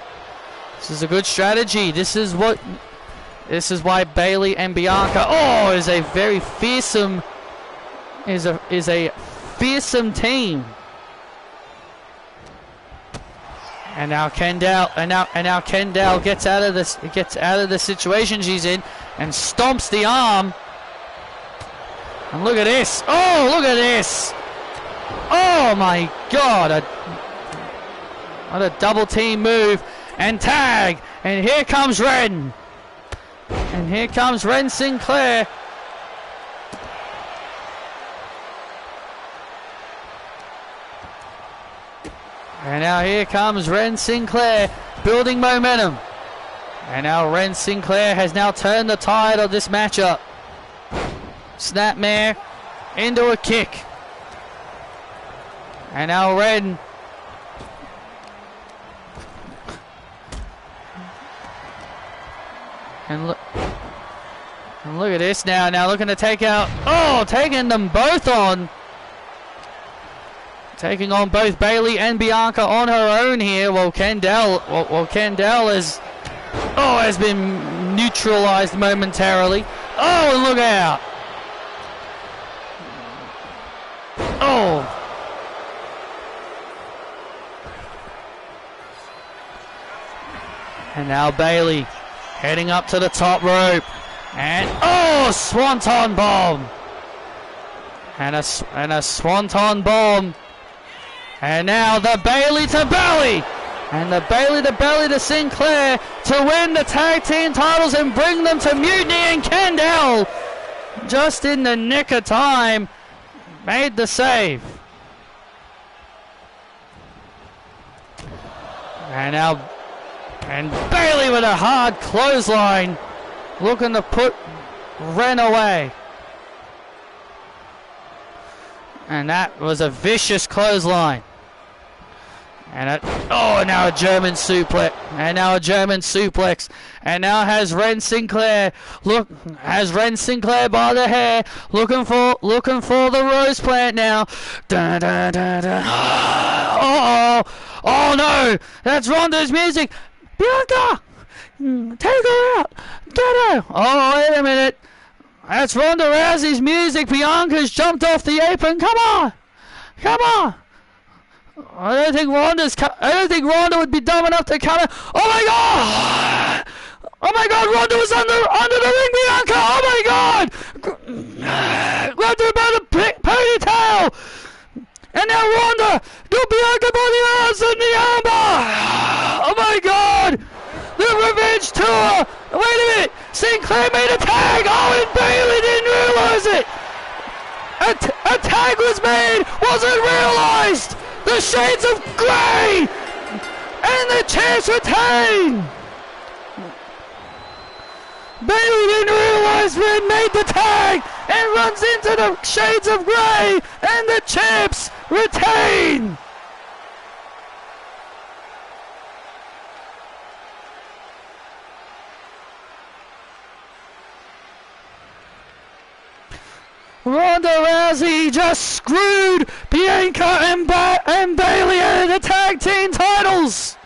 This is a good strategy. This is why Bayley and Bianca is a very fearsome fearsome team. And now Kendall gets out of the situation she's in and stomps the arm. And look at this. Oh, look at this. Oh my God. What a double team move. And tag. And here comes Ren. And here comes Ren Sinclair. And now here comes Ren Sinclair, building momentum. And now Ren Sinclair has now turned the tide of this matchup. Snapmare into a kick. And now Ren. And look at this now. Now looking to take out. Oh, taking them both on. Taking on both Bayley and Bianca on her own here. While Kendall has been neutralized momentarily. Oh, and look out. Oh. And now Bayley heading up to the top rope. And oh, swanton bomb. And a swanton bomb. And now the Bayley to Belly. And the Bayley to Belly to Sinclair to win the tag team titles and bring them to Mutiny, and Kendall, just in the nick of time, made the save. And now, and Bayley with a hard clothesline, looking to put Ren away. And that was a vicious clothesline. And now a German suplex. And now a German suplex. And now has Ren Sinclair by the hair, looking for the rose plant now. Da, da, da, da. Oh no! That's Ronda's music. Bianca, take her out. Get her. Oh, wait a minute. That's Ronda Rousey's music. Bianca's jumped off the apron. Come on. I don't think Ronda would be dumb enough to come in. Oh my god! Ronda was under the ring, Bianca! Oh my god! Grabbed her by the ponytail! And now Ronda got Bianca by the arms and the armbar! Oh my god! The revenge tour! Wait a minute! Sinclair made a tag! Oh, and Bayley didn't realize it! A tag was made! Wasn't realized! The shades of grey! And the champs retain! Bayley didn't realize Ren made the tag and runs into the shades of grey, and the champs retain! Ronda Rousey just screwed Bianca and Bayley out of the tag team titles.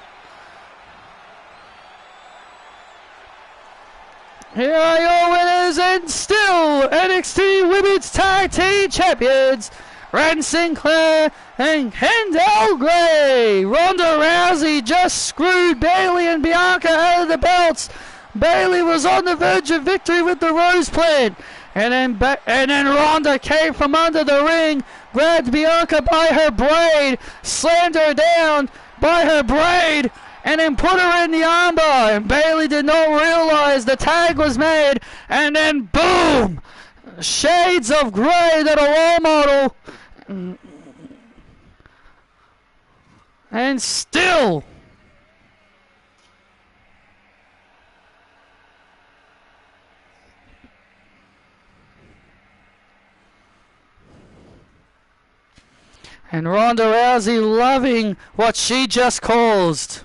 Here are your winners and still NXT Women's Tag Team Champions, Ren Sinclair and Kendall Gray. Ronda Rousey just screwed Bayley and Bianca out of the belts. Bayley was on the verge of victory with the Rose Plant. And then Ronda came from under the ring, grabbed Bianca by her braid, slammed her down by her braid, and then put her in the armbar. And Bayley did not realize the tag was made. And then boom! Shades of grey that a wall model. And still. And Ronda Rousey loving what she just caused.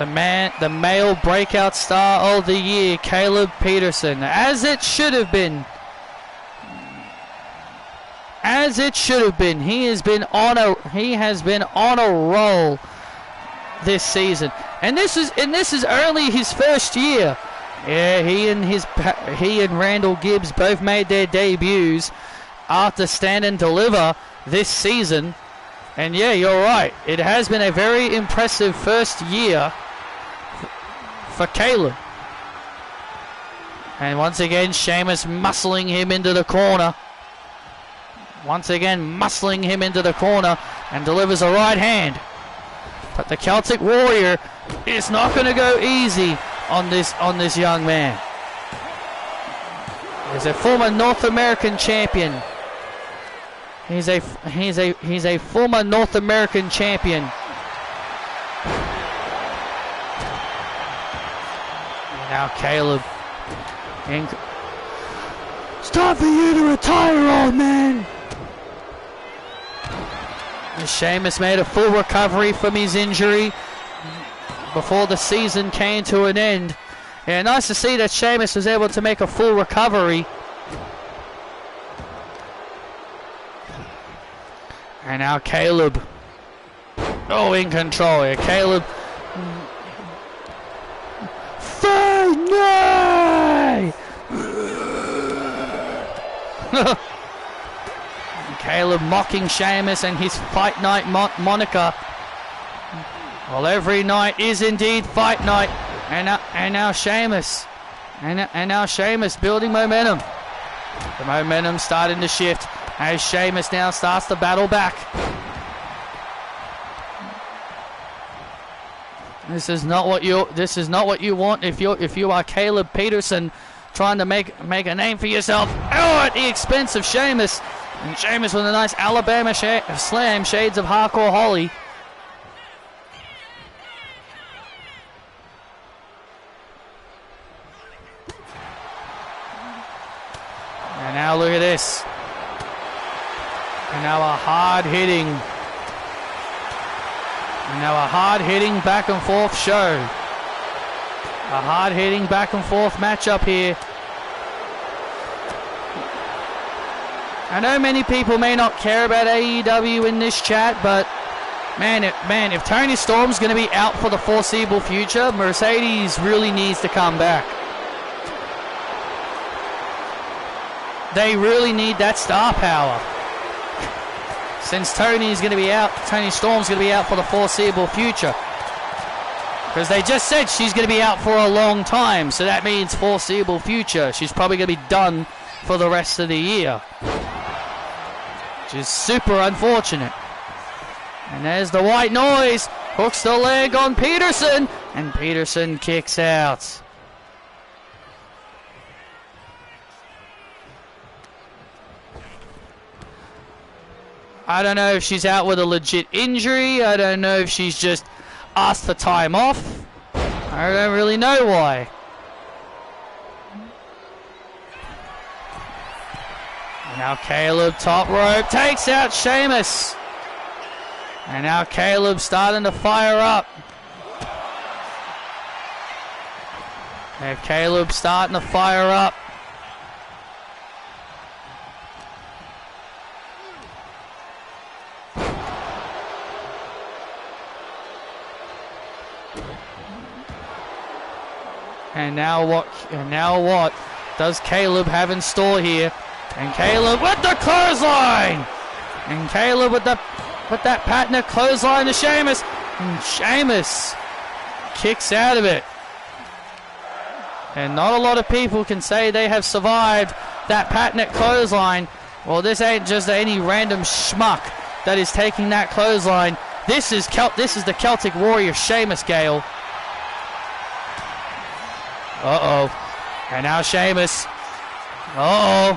the male breakout star of the year, Caleb Peterson, as it should have been. As it should have been. He has been on a roll this season, and this is only his first year. Yeah, he and Randall Gibbs both made their debuts after Stand and Deliver this season. And yeah, you're right. It has been a very impressive first year for Caleb. And once again, Sheamus muscling him into the corner. Once again, muscling him into the corner and delivers a right hand. But the Celtic Warrior is not going to go easy on this young man. He's a former North American champion. He's a former North American champion. And now Caleb. It's time for you to retire, old man. And Sheamus made a full recovery from his injury before the season came to an end. Yeah, nice to see that Sheamus was able to make a full recovery. And now Caleb. Oh, in control here. Caleb. Finally! Caleb mocking Sheamus and his Fight Night moniker. Well, every night is indeed Fight Night. And now Sheamus. And now Sheamus building momentum. The momentum starting to shift as Sheamus now starts to battle back. This is not what you want if you are Caleb Peterson trying to make a name for yourself. Oh, at the expense of Sheamus. And Sheamus with a nice Alabama slam, shades of Hardcore Holly. And now look at this. And now a hard-hitting back and forth show. A hard-hitting back and forth matchup here. I know many people may not care about AEW in this chat, but man, if Tony Storm's going to be out for the foreseeable future, Mercedes really needs to come back. They really need that star power. Since Tony Storm's going to be out for the foreseeable future. Because they just said she's going to be out for a long time, so that means foreseeable future. She's probably going to be done for the rest of the year. Which is super unfortunate. And there's the white noise. Hooks the leg on Peterson. And Peterson kicks out. I don't know if she's out with a legit injury. I don't know if she's just asked for time off. I don't really know why. And now Caleb, top rope, takes out Sheamus. And now Caleb starting to fire up. And Caleb starting to fire up. And now what does Caleb have in store here? And Caleb with the clothesline! And Caleb with that patented clothesline to Sheamus. And Sheamus kicks out of it. And not a lot of people can say they have survived that patented clothesline. Well, this ain't just any random schmuck that is taking that clothesline. This is the Celtic Warrior Sheamus Gale. Uh-oh. And now Sheamus. Uh-oh.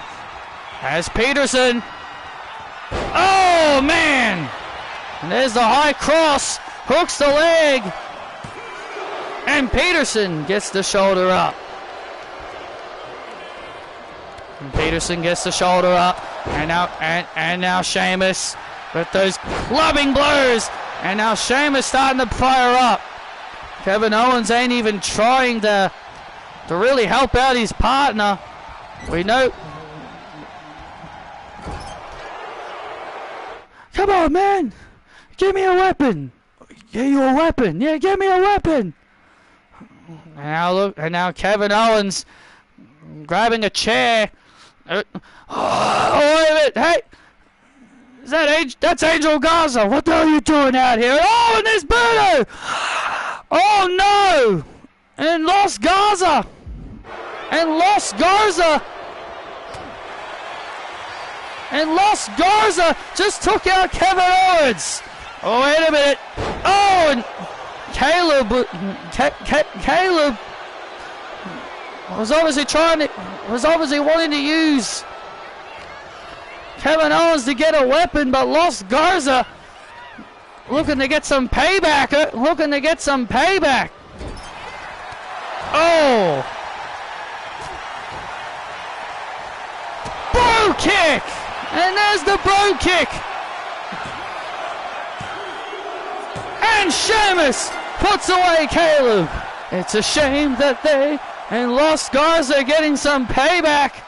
Has Peterson. Oh, man. And there's the high cross. Hooks the leg. And Peterson gets the shoulder up. And Peterson gets the shoulder up. And now Sheamus with those clubbing blows. And now Sheamus starting to fire up. Kevin Owens ain't even trying to really help out his partner. We know. Come on, man. Give me a weapon. Give you a weapon. Yeah, give me a weapon. Now look, and now Kevin Owens grabbing a chair. Oh, wait a minute. Hey. Is that that's Angel Garza. What the hell are you doing out here? Oh, and there's Berto. Oh, no. And lost Garza. And lost Garza. And lost Garza just took out Kevin Owens. Oh, wait a minute. Oh, and Caleb was obviously wanting to use Kevin Owens to get a weapon, but lost Garza. Looking to get some payback. Oh. Bro kick. And there's the bro kick. And Sheamus puts away Caleb. It's a shame that they and Lost Garza are getting some payback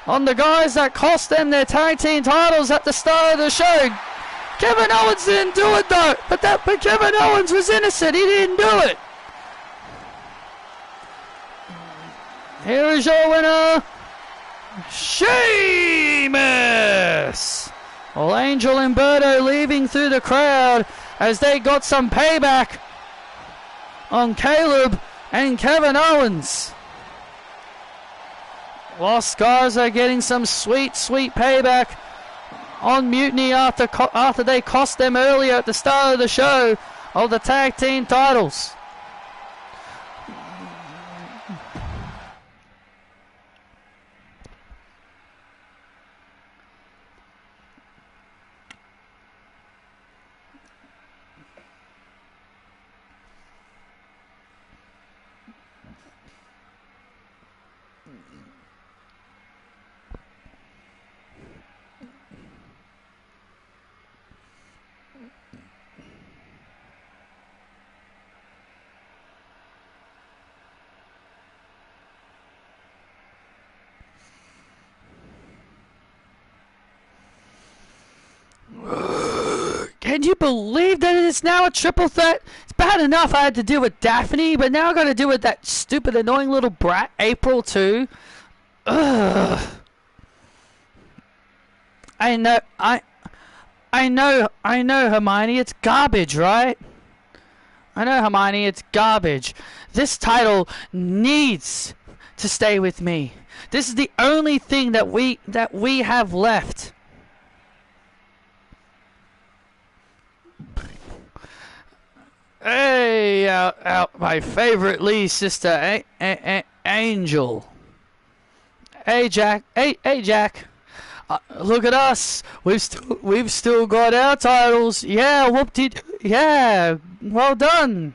on the guys that cost them their tag team titles at the start of the show. Kevin Owens didn't do it though, but Kevin Owens was innocent. He didn't do it. Here is your winner, Sheamus. Well, Angel and Berto leaving through the crowd as they got some payback on Caleb and Kevin Owens. Lost Garza getting some sweet payback on Mutiny after they cost them earlier at the start of the show of the tag team titles. Can you believe that it is now a triple threat? It's bad enough I had to deal with Daphne, but now I got to deal with that stupid, annoying little brat, April, too. Ugh. I know, Hermione, it's garbage, right? I know, Hermione, it's garbage. This title needs to stay with me. This is the only thing that we have left. Hey, out my favorite Lee sister, Angel. Hey, Jack. Hey, Jack. Look at us. We've still got our titles. Yeah, whoop-de. Yeah, well done.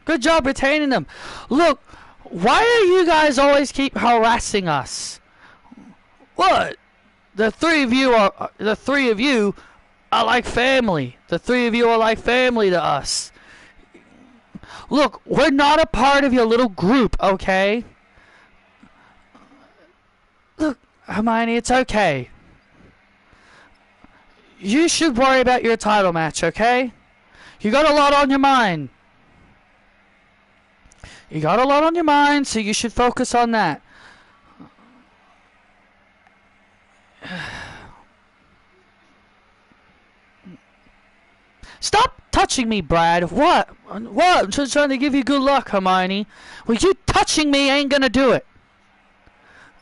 Good job retaining them. Look, why do you guys always keep harassing us? What? The three of you are like family. The three of you are like family to us. Look, we're not a part of your little group, okay? Look, Hermione, it's okay. You should worry about your title match, okay? You got a lot on your mind. So you should focus on that. Stop touching me, Brad. What? I'm just trying to give you good luck, Hermione. Well, you touching me ain't gonna do it.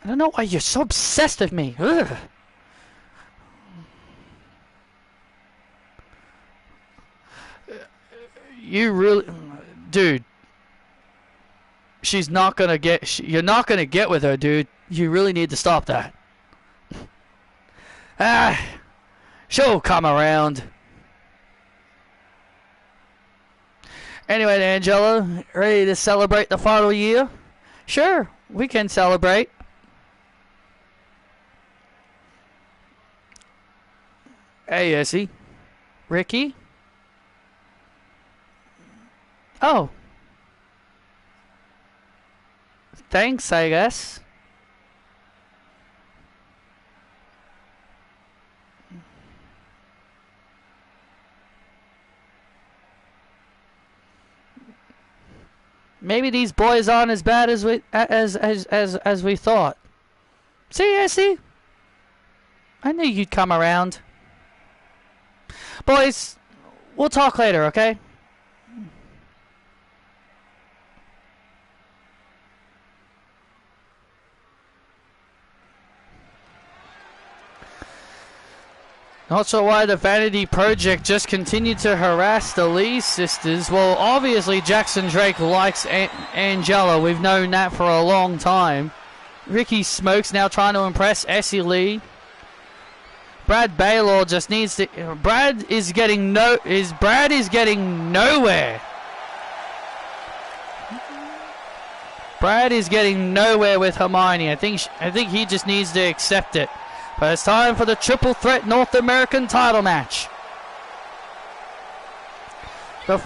I don't know why you're so obsessed with me. Ugh. You really... Dude. She's not gonna get... You're not gonna get with her, dude. You really need to stop that. She'll come around. Anyway, Angela, ready to celebrate the final year? Sure, we can celebrate. Hey, Essie. Ricky? Oh, thanks, I guess. Maybe these boys aren't as bad as we thought. See, I knew you'd come around. Boys, we'll talk later, okay? Not sure why the Vanity Project just continued to harass the Lee sisters. Well, obviously Jackson Drake likes Angela. We've known that for a long time. Ricky Smokes now trying to impress Essie Lee. Brad Baylor just needs to... Brad is getting nowhere. Brad is getting nowhere with Hermione. I think he just needs to accept it. But it's time for the Triple Threat North American title match. The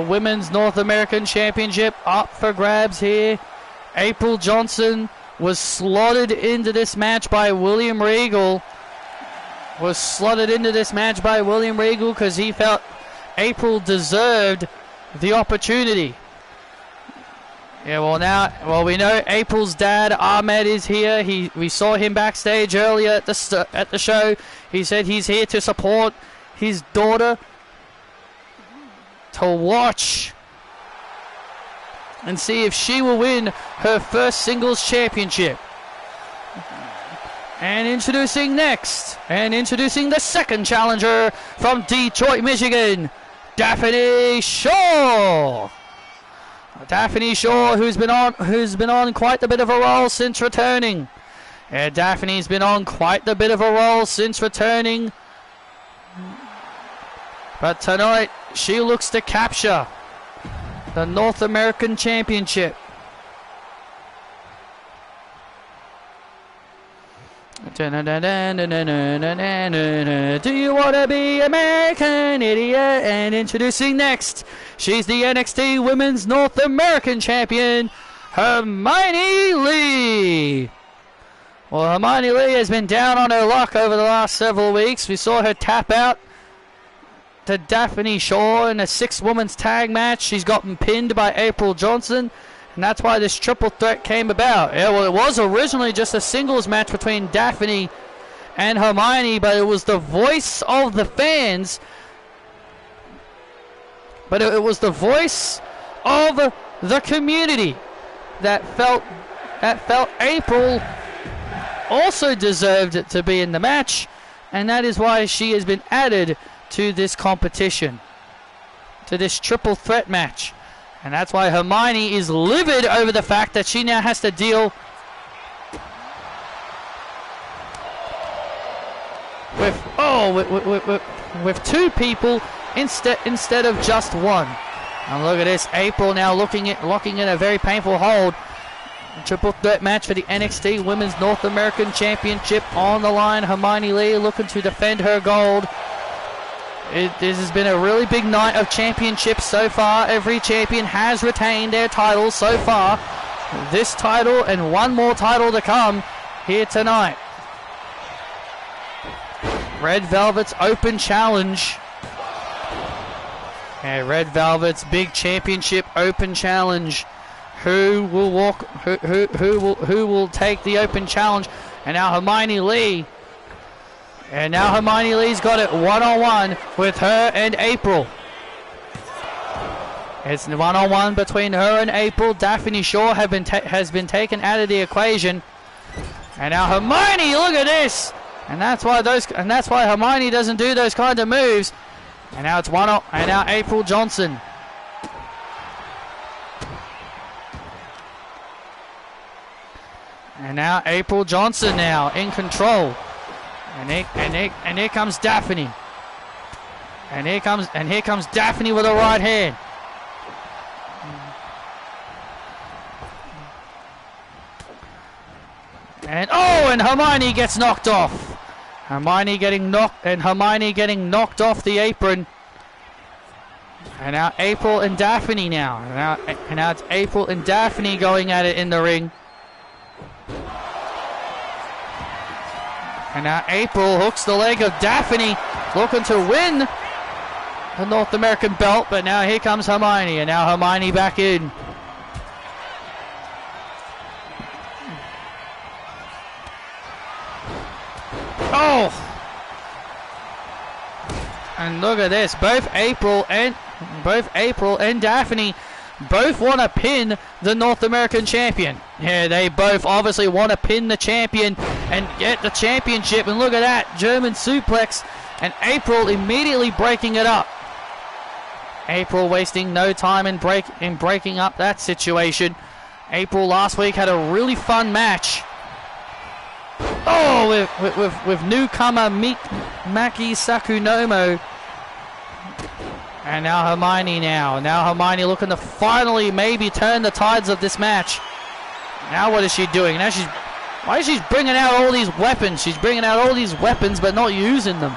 Women's North American Championship up for grabs here. April Johnson was slotted into this match by William Regal. Because he felt April deserved the opportunity. Yeah, well we know April's dad Ahmed is here. We saw him backstage earlier at the show. He said he's here to support his daughter, to watch and see if she will win her first singles championship. And introducing the second challenger from Detroit, Michigan, Daphne Shaw. Daphne Shaw, who's been on quite a bit of a roll since returning. Daphne's been on quite a bit of a roll since returning. But tonight, she looks to capture the North American Championship. Do you want to be American, idiot? And introducing next, she's the NXT Women's North American Champion, Hermione Lee. Well, Hermione Lee has been down on her luck over the last several weeks. We saw her tap out to Daphne Shaw in a 6-women's tag match. She's gotten pinned by April Johnson, and that's why this triple threat came about. Yeah, well, it was originally just a singles match between Daphne and Hermione, but it was the voice of the fans. But it was the voice of the community that felt April also deserved to be in the match, and that is why she has been added to this competition, to this triple threat match. And that's why Hermione is livid over the fact that she now has to deal with two people instead of just one. And look at this, April now locking in a very painful hold. Triple threat match for the NXT Women's North American Championship on the line. Hermione Lee looking to defend her gold. This has been a really big night of championships so far. Every champion has retained their titles so far. This title and one more title to come here tonight. Red Velvet's open challenge. Yeah, Red Velvet's big championship open challenge. Who will take the open challenge? And now Hermione Lee. And now Hermione Lee's got it one-on-one with her and April. It's one-on-one between her and April. Daphne Shaw has been taken out of the equation. And now Hermione, look at this. And that's why Hermione doesn't do those kind of moves. And now it's and now April Johnson. And now April Johnson now in control. And here comes Daphne. And here comes Daphne with a right hand. And oh, and Hermione gets knocked off. Hermione getting knocked off the apron. And now April and Daphne now. And now it's April and Daphne going at it in the ring. And now April hooks the leg of Daphne, looking to win the North American belt. But now here comes Hermione, and now Hermione back in. Oh! And look at this, both April and Daphne both want to pin the North American champion. Yeah, they both obviously want to pin the champion and get the championship. And look at that, German suplex, and April immediately breaking it up. April wasting no time in breaking up that situation. April last week had a really fun match. Oh, with newcomer Maki Sakunomo. And now Hermione now. Now Hermione looking to finally maybe turn the tides of this match. Now what is she doing? Now why is she bringing out all these weapons? She's bringing out all these weapons but not using them.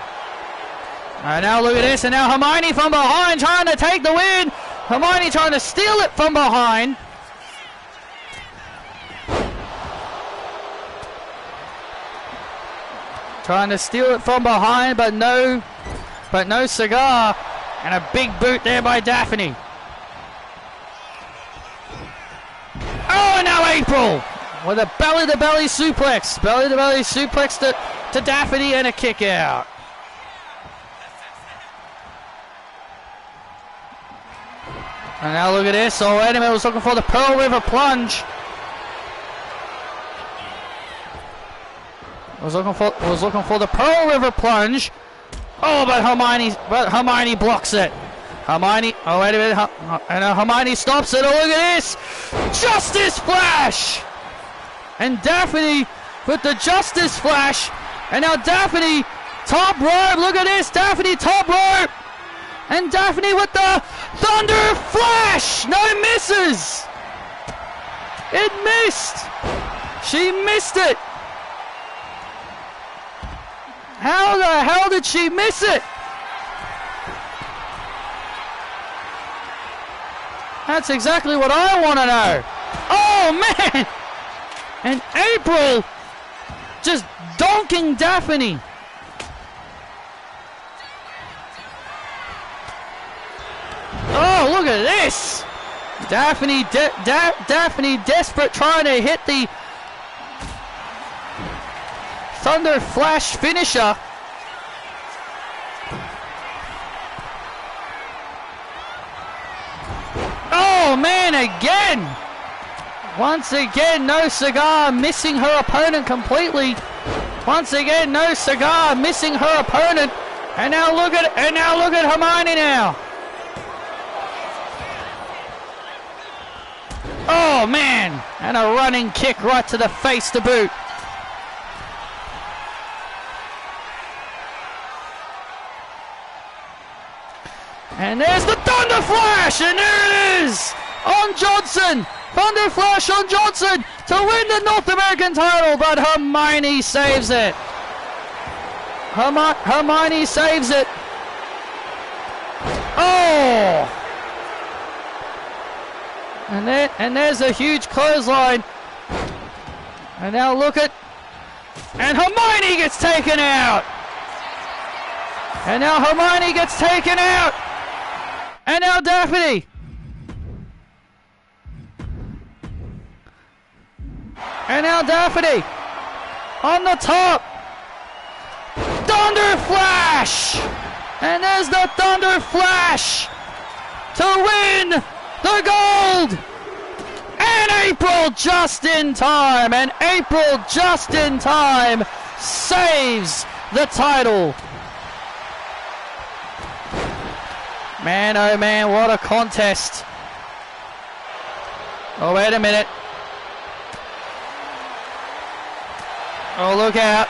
And now look at this. And now Hermione from behind trying to take the win. Hermione trying to steal it from behind. Trying to steal it from behind, but no cigar. And a big boot there by Daphne. Oh, and now April with a belly-to-belly suplex. Belly-to-belly suplex to Daphne and a kick out. And now look at this. Oh, wait a minute. I was looking for the Pearl River plunge. I was looking for the Pearl River plunge. Oh, but Hermione blocks it. Hermione, oh wait a minute, and Hermione stops it. Oh, look at this, Justice Flash, and Daphne with the Justice Flash, and now Daphne top rope. Look at this, Daphne top rope, and Daphne with the Thunder Flash. No, misses. It missed. She missed it. How the hell did she miss it? That's exactly what I want to know. Oh, man! And April just donking Daphne. Oh, look at this! Daphne desperate trying to hit the Thunder Flash finisher. Oh man, again! Once again, no cigar, missing her opponent completely. Once again, no cigar, missing her opponent. And now look at Hermione now. Oh man, and a running kick right to the face to boot. And there's the Thunder Flash, and there it is on Johnson. Thunder Flash on Johnson to win the North American title, but Hermione saves it. Hermione saves it. Oh! And there's a huge clothesline. And now look at, and Hermione gets taken out. And now Hermione gets taken out. And now Daphne. And now Daphne on the top. Thunder Flash. And there's the Thunder Flash to win the gold. And April just in time. And April just in time saves the title. Man, oh man, what a contest. Oh, wait a minute. Oh, look out.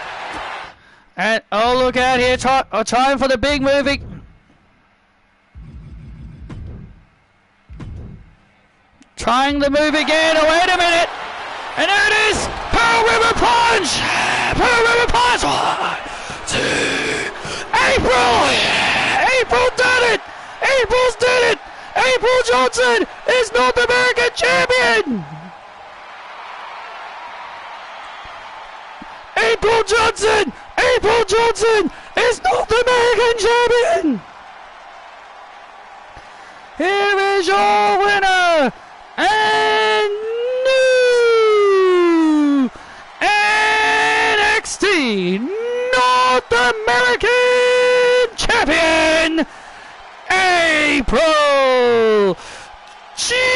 And, oh, look out here. Trying for the big movie. Trying the move again. Oh, wait a minute. And there it is. Pearl Pearl River Plunge! Pearl River Plunge! 1, 2, April! April did it! April's did it! April Johnson is North American Champion! April Johnson! April Johnson is North American Champion! Here is your winner and new NXT North American Champion, April Johnson!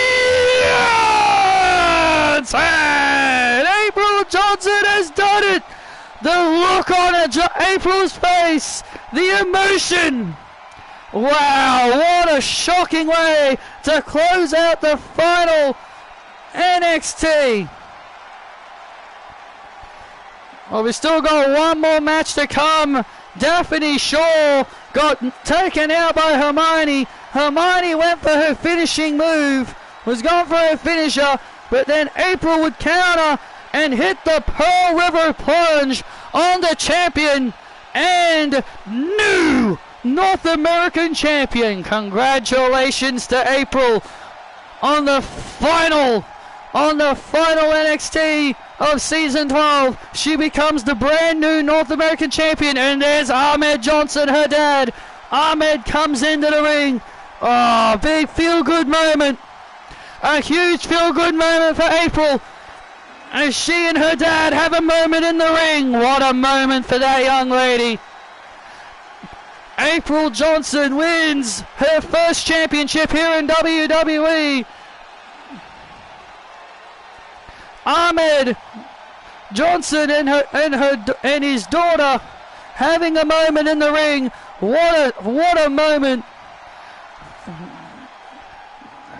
April Johnson has done it! The look on April's face, the emotion. Wow, what a shocking way to close out the final NXT. Well, we've still got one more match to come. Daphne Shaw got taken out by Hermione. Hermione went for her finishing move, was going for her finisher, but then April would counter and hit the Pearl River Plunge on the champion and new North American Champion. Congratulations to April on the final NXT of Season 12. She becomes the brand new North American Champion, and there's Ahmed Johnson, her dad. Ahmed comes into the ring. Oh, big feel-good moment. A huge feel-good moment for April, as she and her dad have a moment in the ring. What a moment for that young lady. April Johnson wins her first championship here in WWE. Ahmed Johnson and his daughter having a moment in the ring. What a moment.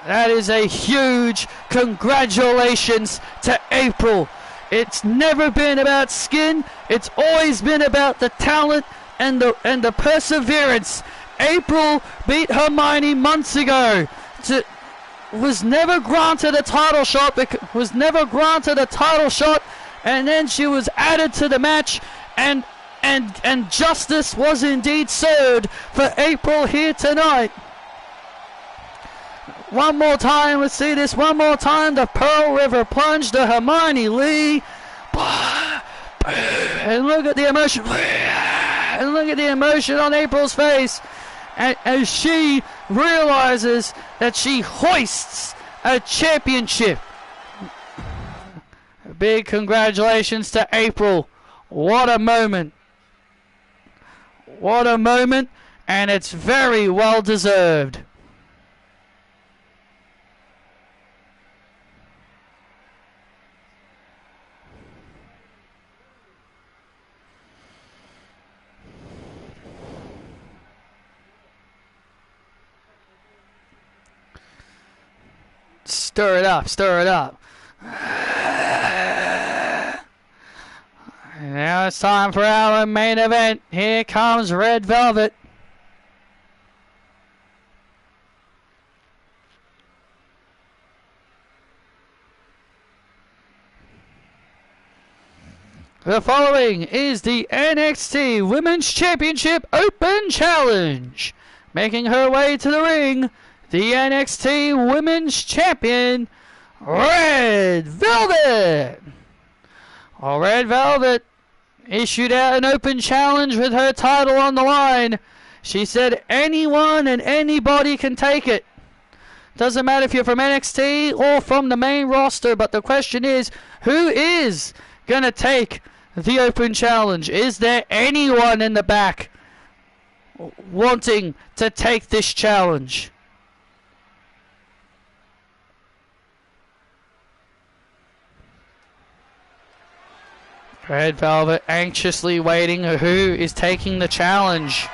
That is a huge congratulations to April. It's never been about skin. It's always been about the talent and the perseverance. April beat Hermione months ago. Was never granted a title shot. And then she was added to the match, and justice was indeed served for April here tonight. One more time, let's see this one more time. The Pearl River Plunge to Hermione Lee. And look at the emotion. And look at the emotion on April's face as she realizes that she hoists a championship. Big congratulations to April. What a moment. What a moment, and it's very well deserved. Stir it up, stir it up. Now it's time for our main event. Here comes Red Velvet. The following is the NXT Women's Championship Open Challenge. Making her way to the ring, the NXT Women's Champion, Red Velvet. Well, Red Velvet issued out an open challenge with her title on the line. She said anyone and anybody can take it. Doesn't matter if you're from NXT or from the main roster, but the question is, who is going to take the open challenge? Is there anyone in the back wanting to take this challenge? Red Velvet anxiously waiting who is taking the challenge.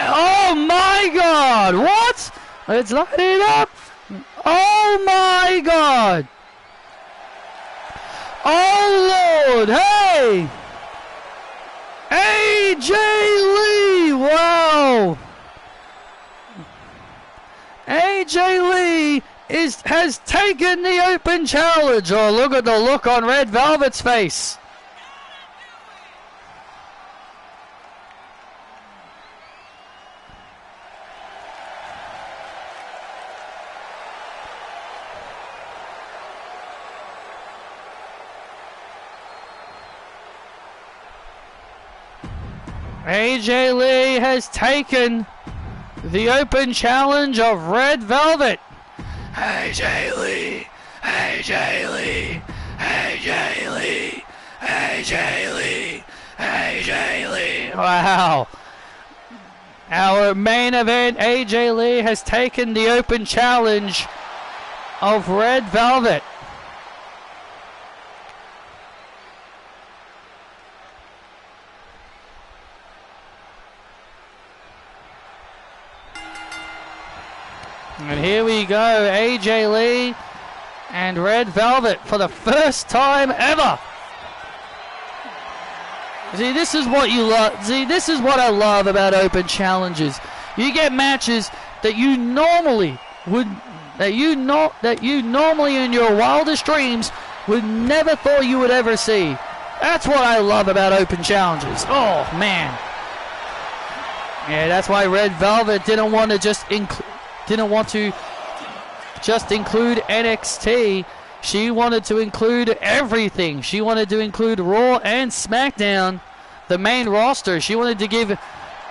Oh my God! What? Let's light it up! Oh my God! Oh Lord! Hey! AJ Lee! Wow! AJ Lee has taken the open challenge. Oh, look at the look on Red Velvet's face. AJ Lee has taken the open challenge of Red Velvet. AJ Lee, AJ Lee, AJ Lee, AJ Lee, AJ Lee. Wow. Our main event, AJ Lee has taken the open challenge of Red Velvet. And here we go, AJ Lee and Red Velvet for the first time ever. See, this is what you love. See, this is what I love about open challenges. You get matches that you normally would, that you normally in your wildest dreams would never thought you would ever see. That's what I love about open challenges. Oh man. Yeah, that's why Red Velvet didn't want to just include NXT. She wanted to include everything. She wanted to include Raw and SmackDown, the main roster. She wanted to give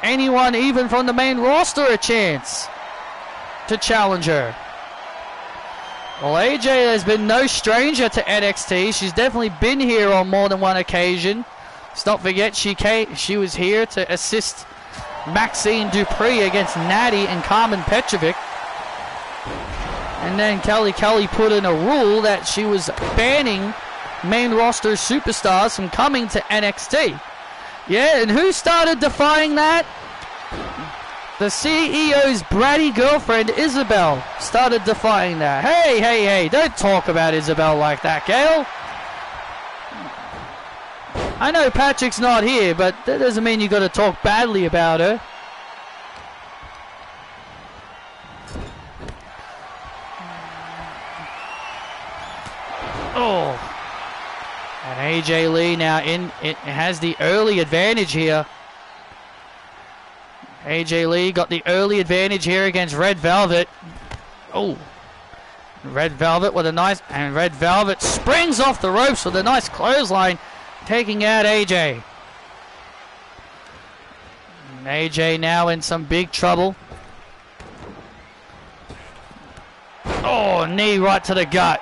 anyone, even from the main roster, a chance to challenge her. Well, AJ has been no stranger to NXT. She's definitely been here on more than one occasion. Let's not forget she was here to assist Maxine Dupree against Natty and Carmen Petrovic. And then Kelly put in a rule that she was banning main roster superstars from coming to NXT. Yeah, and who started defying that? The CEO's bratty girlfriend, Isabel, started defying that. Hey, don't talk about Isabel like that, Gail. I know Patrick's not here, but that doesn't mean you got to talk badly about her. Oh, and AJ Lee now has the early advantage here. AJ Lee got the early advantage here against Red Velvet. Oh, Red Velvet with a nice, and Red Velvet springs off the ropes with a nice clothesline, taking out AJ. And AJ now in some big trouble. Oh, knee right to the gut.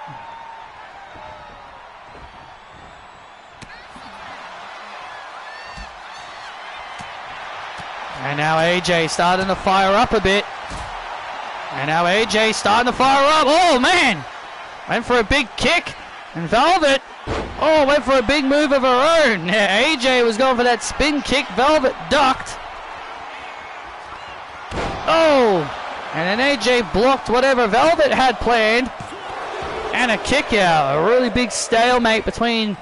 And now AJ starting to fire up a bit. And now AJ starting to fire up. Oh, man. Went for a big kick. And Velvet, oh, went for a big move of her own. Yeah, AJ was going for that spin kick. Velvet ducked. Oh. And then AJ blocked whatever Velvet had planned. And a kick out. A really big stalemate between...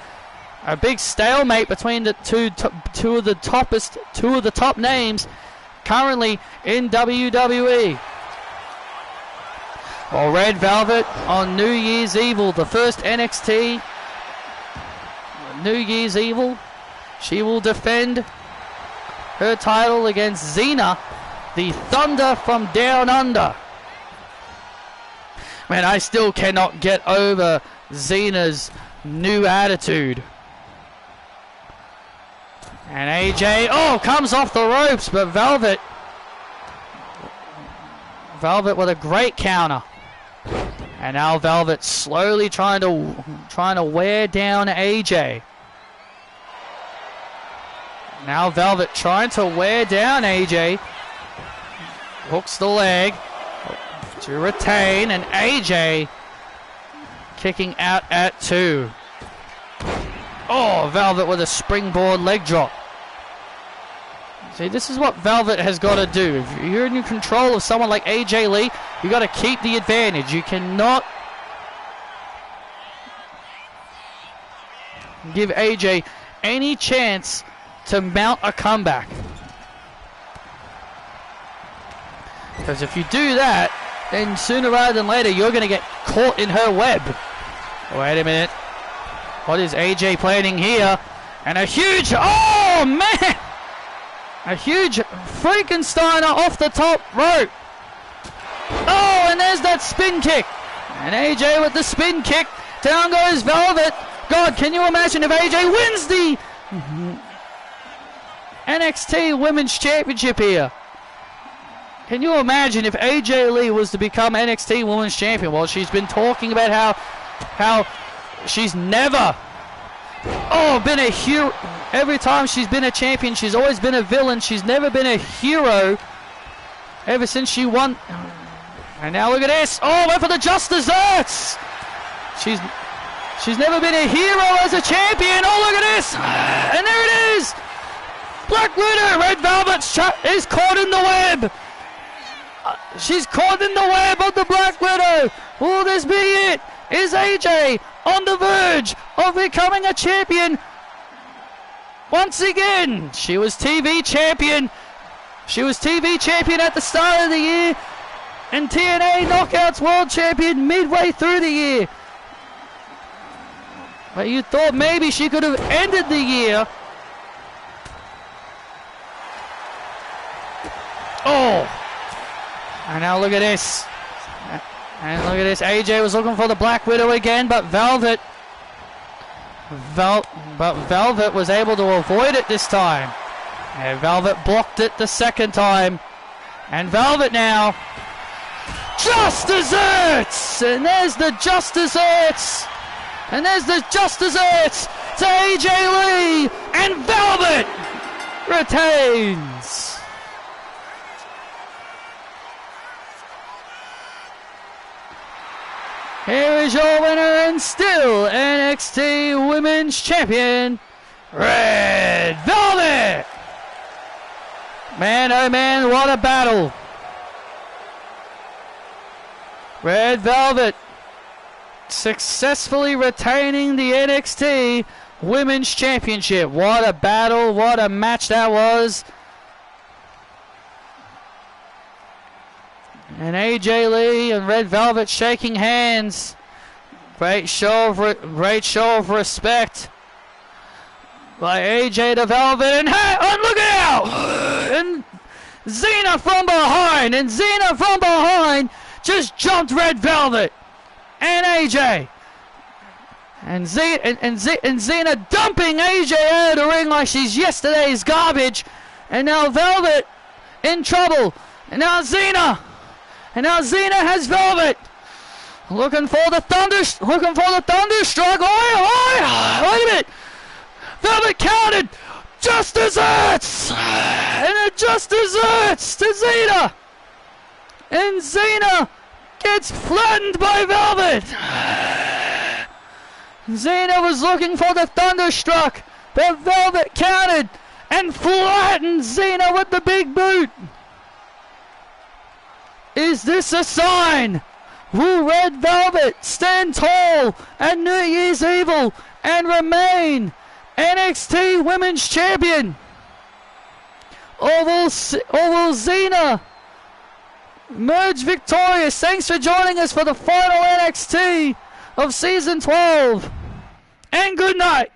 A big stalemate between the two of the top names currently in WWE. Well, Red Velvet on New Year's Evil, the first NXT New Year's Evil, she will defend her title against Xena, the Thunder from Down Under. Man, I still cannot get over Xena's new attitude. And AJ, oh, comes off the ropes, but Velvet with a great counter. And now Velvet slowly trying to wear down AJ. Now Velvet trying to wear down AJ. Hooks the leg to retain, and AJ kicking out at 2. Oh, Velvet with a springboard leg drop. See, this is what Velvet has got to do. If you're in control of someone like AJ Lee, you got to keep the advantage. You cannot give AJ any chance to mount a comeback. Because if you do that, then sooner rather than later, you're going to get caught in her web. Wait a minute. What is AJ planning here? And a huge, oh man! A huge Frankensteiner off the top rope. Oh, and there's that spin kick. And AJ with the spin kick. Down goes Velvet. God, can you imagine if AJ wins the NXT Women's Championship here? Can you imagine if AJ Lee was to become NXT Women's Champion? Well, she's been talking about how she's never been a hero. Every time she's been a champion, she's always been a villain. She's never been a hero ever since she won. And now look at this. Oh, went for the Just Desserts. She's never been a hero as a champion. Oh, look at this. And there it is. Black Widow. Red Velvet is caught in the web. She's caught in the web of the Black Widow. Will this be it? Is AJ on the verge of becoming a champion once again? She was TV champion. She was TV champion at the start of the year and TNA Knockouts World Champion midway through the year. But you thought maybe she could have ended the year. Oh! And now look at this. And look at this. AJ was looking for the Black Widow again, but Velvet was able to avoid it this time. And Velvet blocked it the second time. And Velvet now. Just Desserts! And there's the Just Desserts! And there's the Just Desserts to AJ Lee! And Velvet retains! Here is your winner and still NXT Women's Champion, Red Velvet! Man, oh man, what a battle! Red Velvet successfully retaining the NXT Women's Championship. What a battle, what a match that was. And AJ Lee and Red Velvet shaking hands. Great show of respect by AJ to Velvet. And hey, look out! And Xena from behind. And Xena from behind just jumped Red Velvet. And AJ. And Xena dumping AJ out of the ring like she's yesterday's garbage. And now Velvet in trouble. And now Xena. And now Xena has Velvet. Looking for the thunderstruck. Oi! Wait a minute. Velvet counted. Just Desserts. And it Just Desserts to Xena. And Xena gets flattened by Velvet. Xena was looking for the thunderstruck, but Velvet countered and flattened Xena with the big boot. Is this a sign? Will Red Velvet stand tall at New Year's Evil and remain NXT Women's Champion? Or will Xena merge victorious? Thanks for joining us for the final NXT of Season 12. And good night.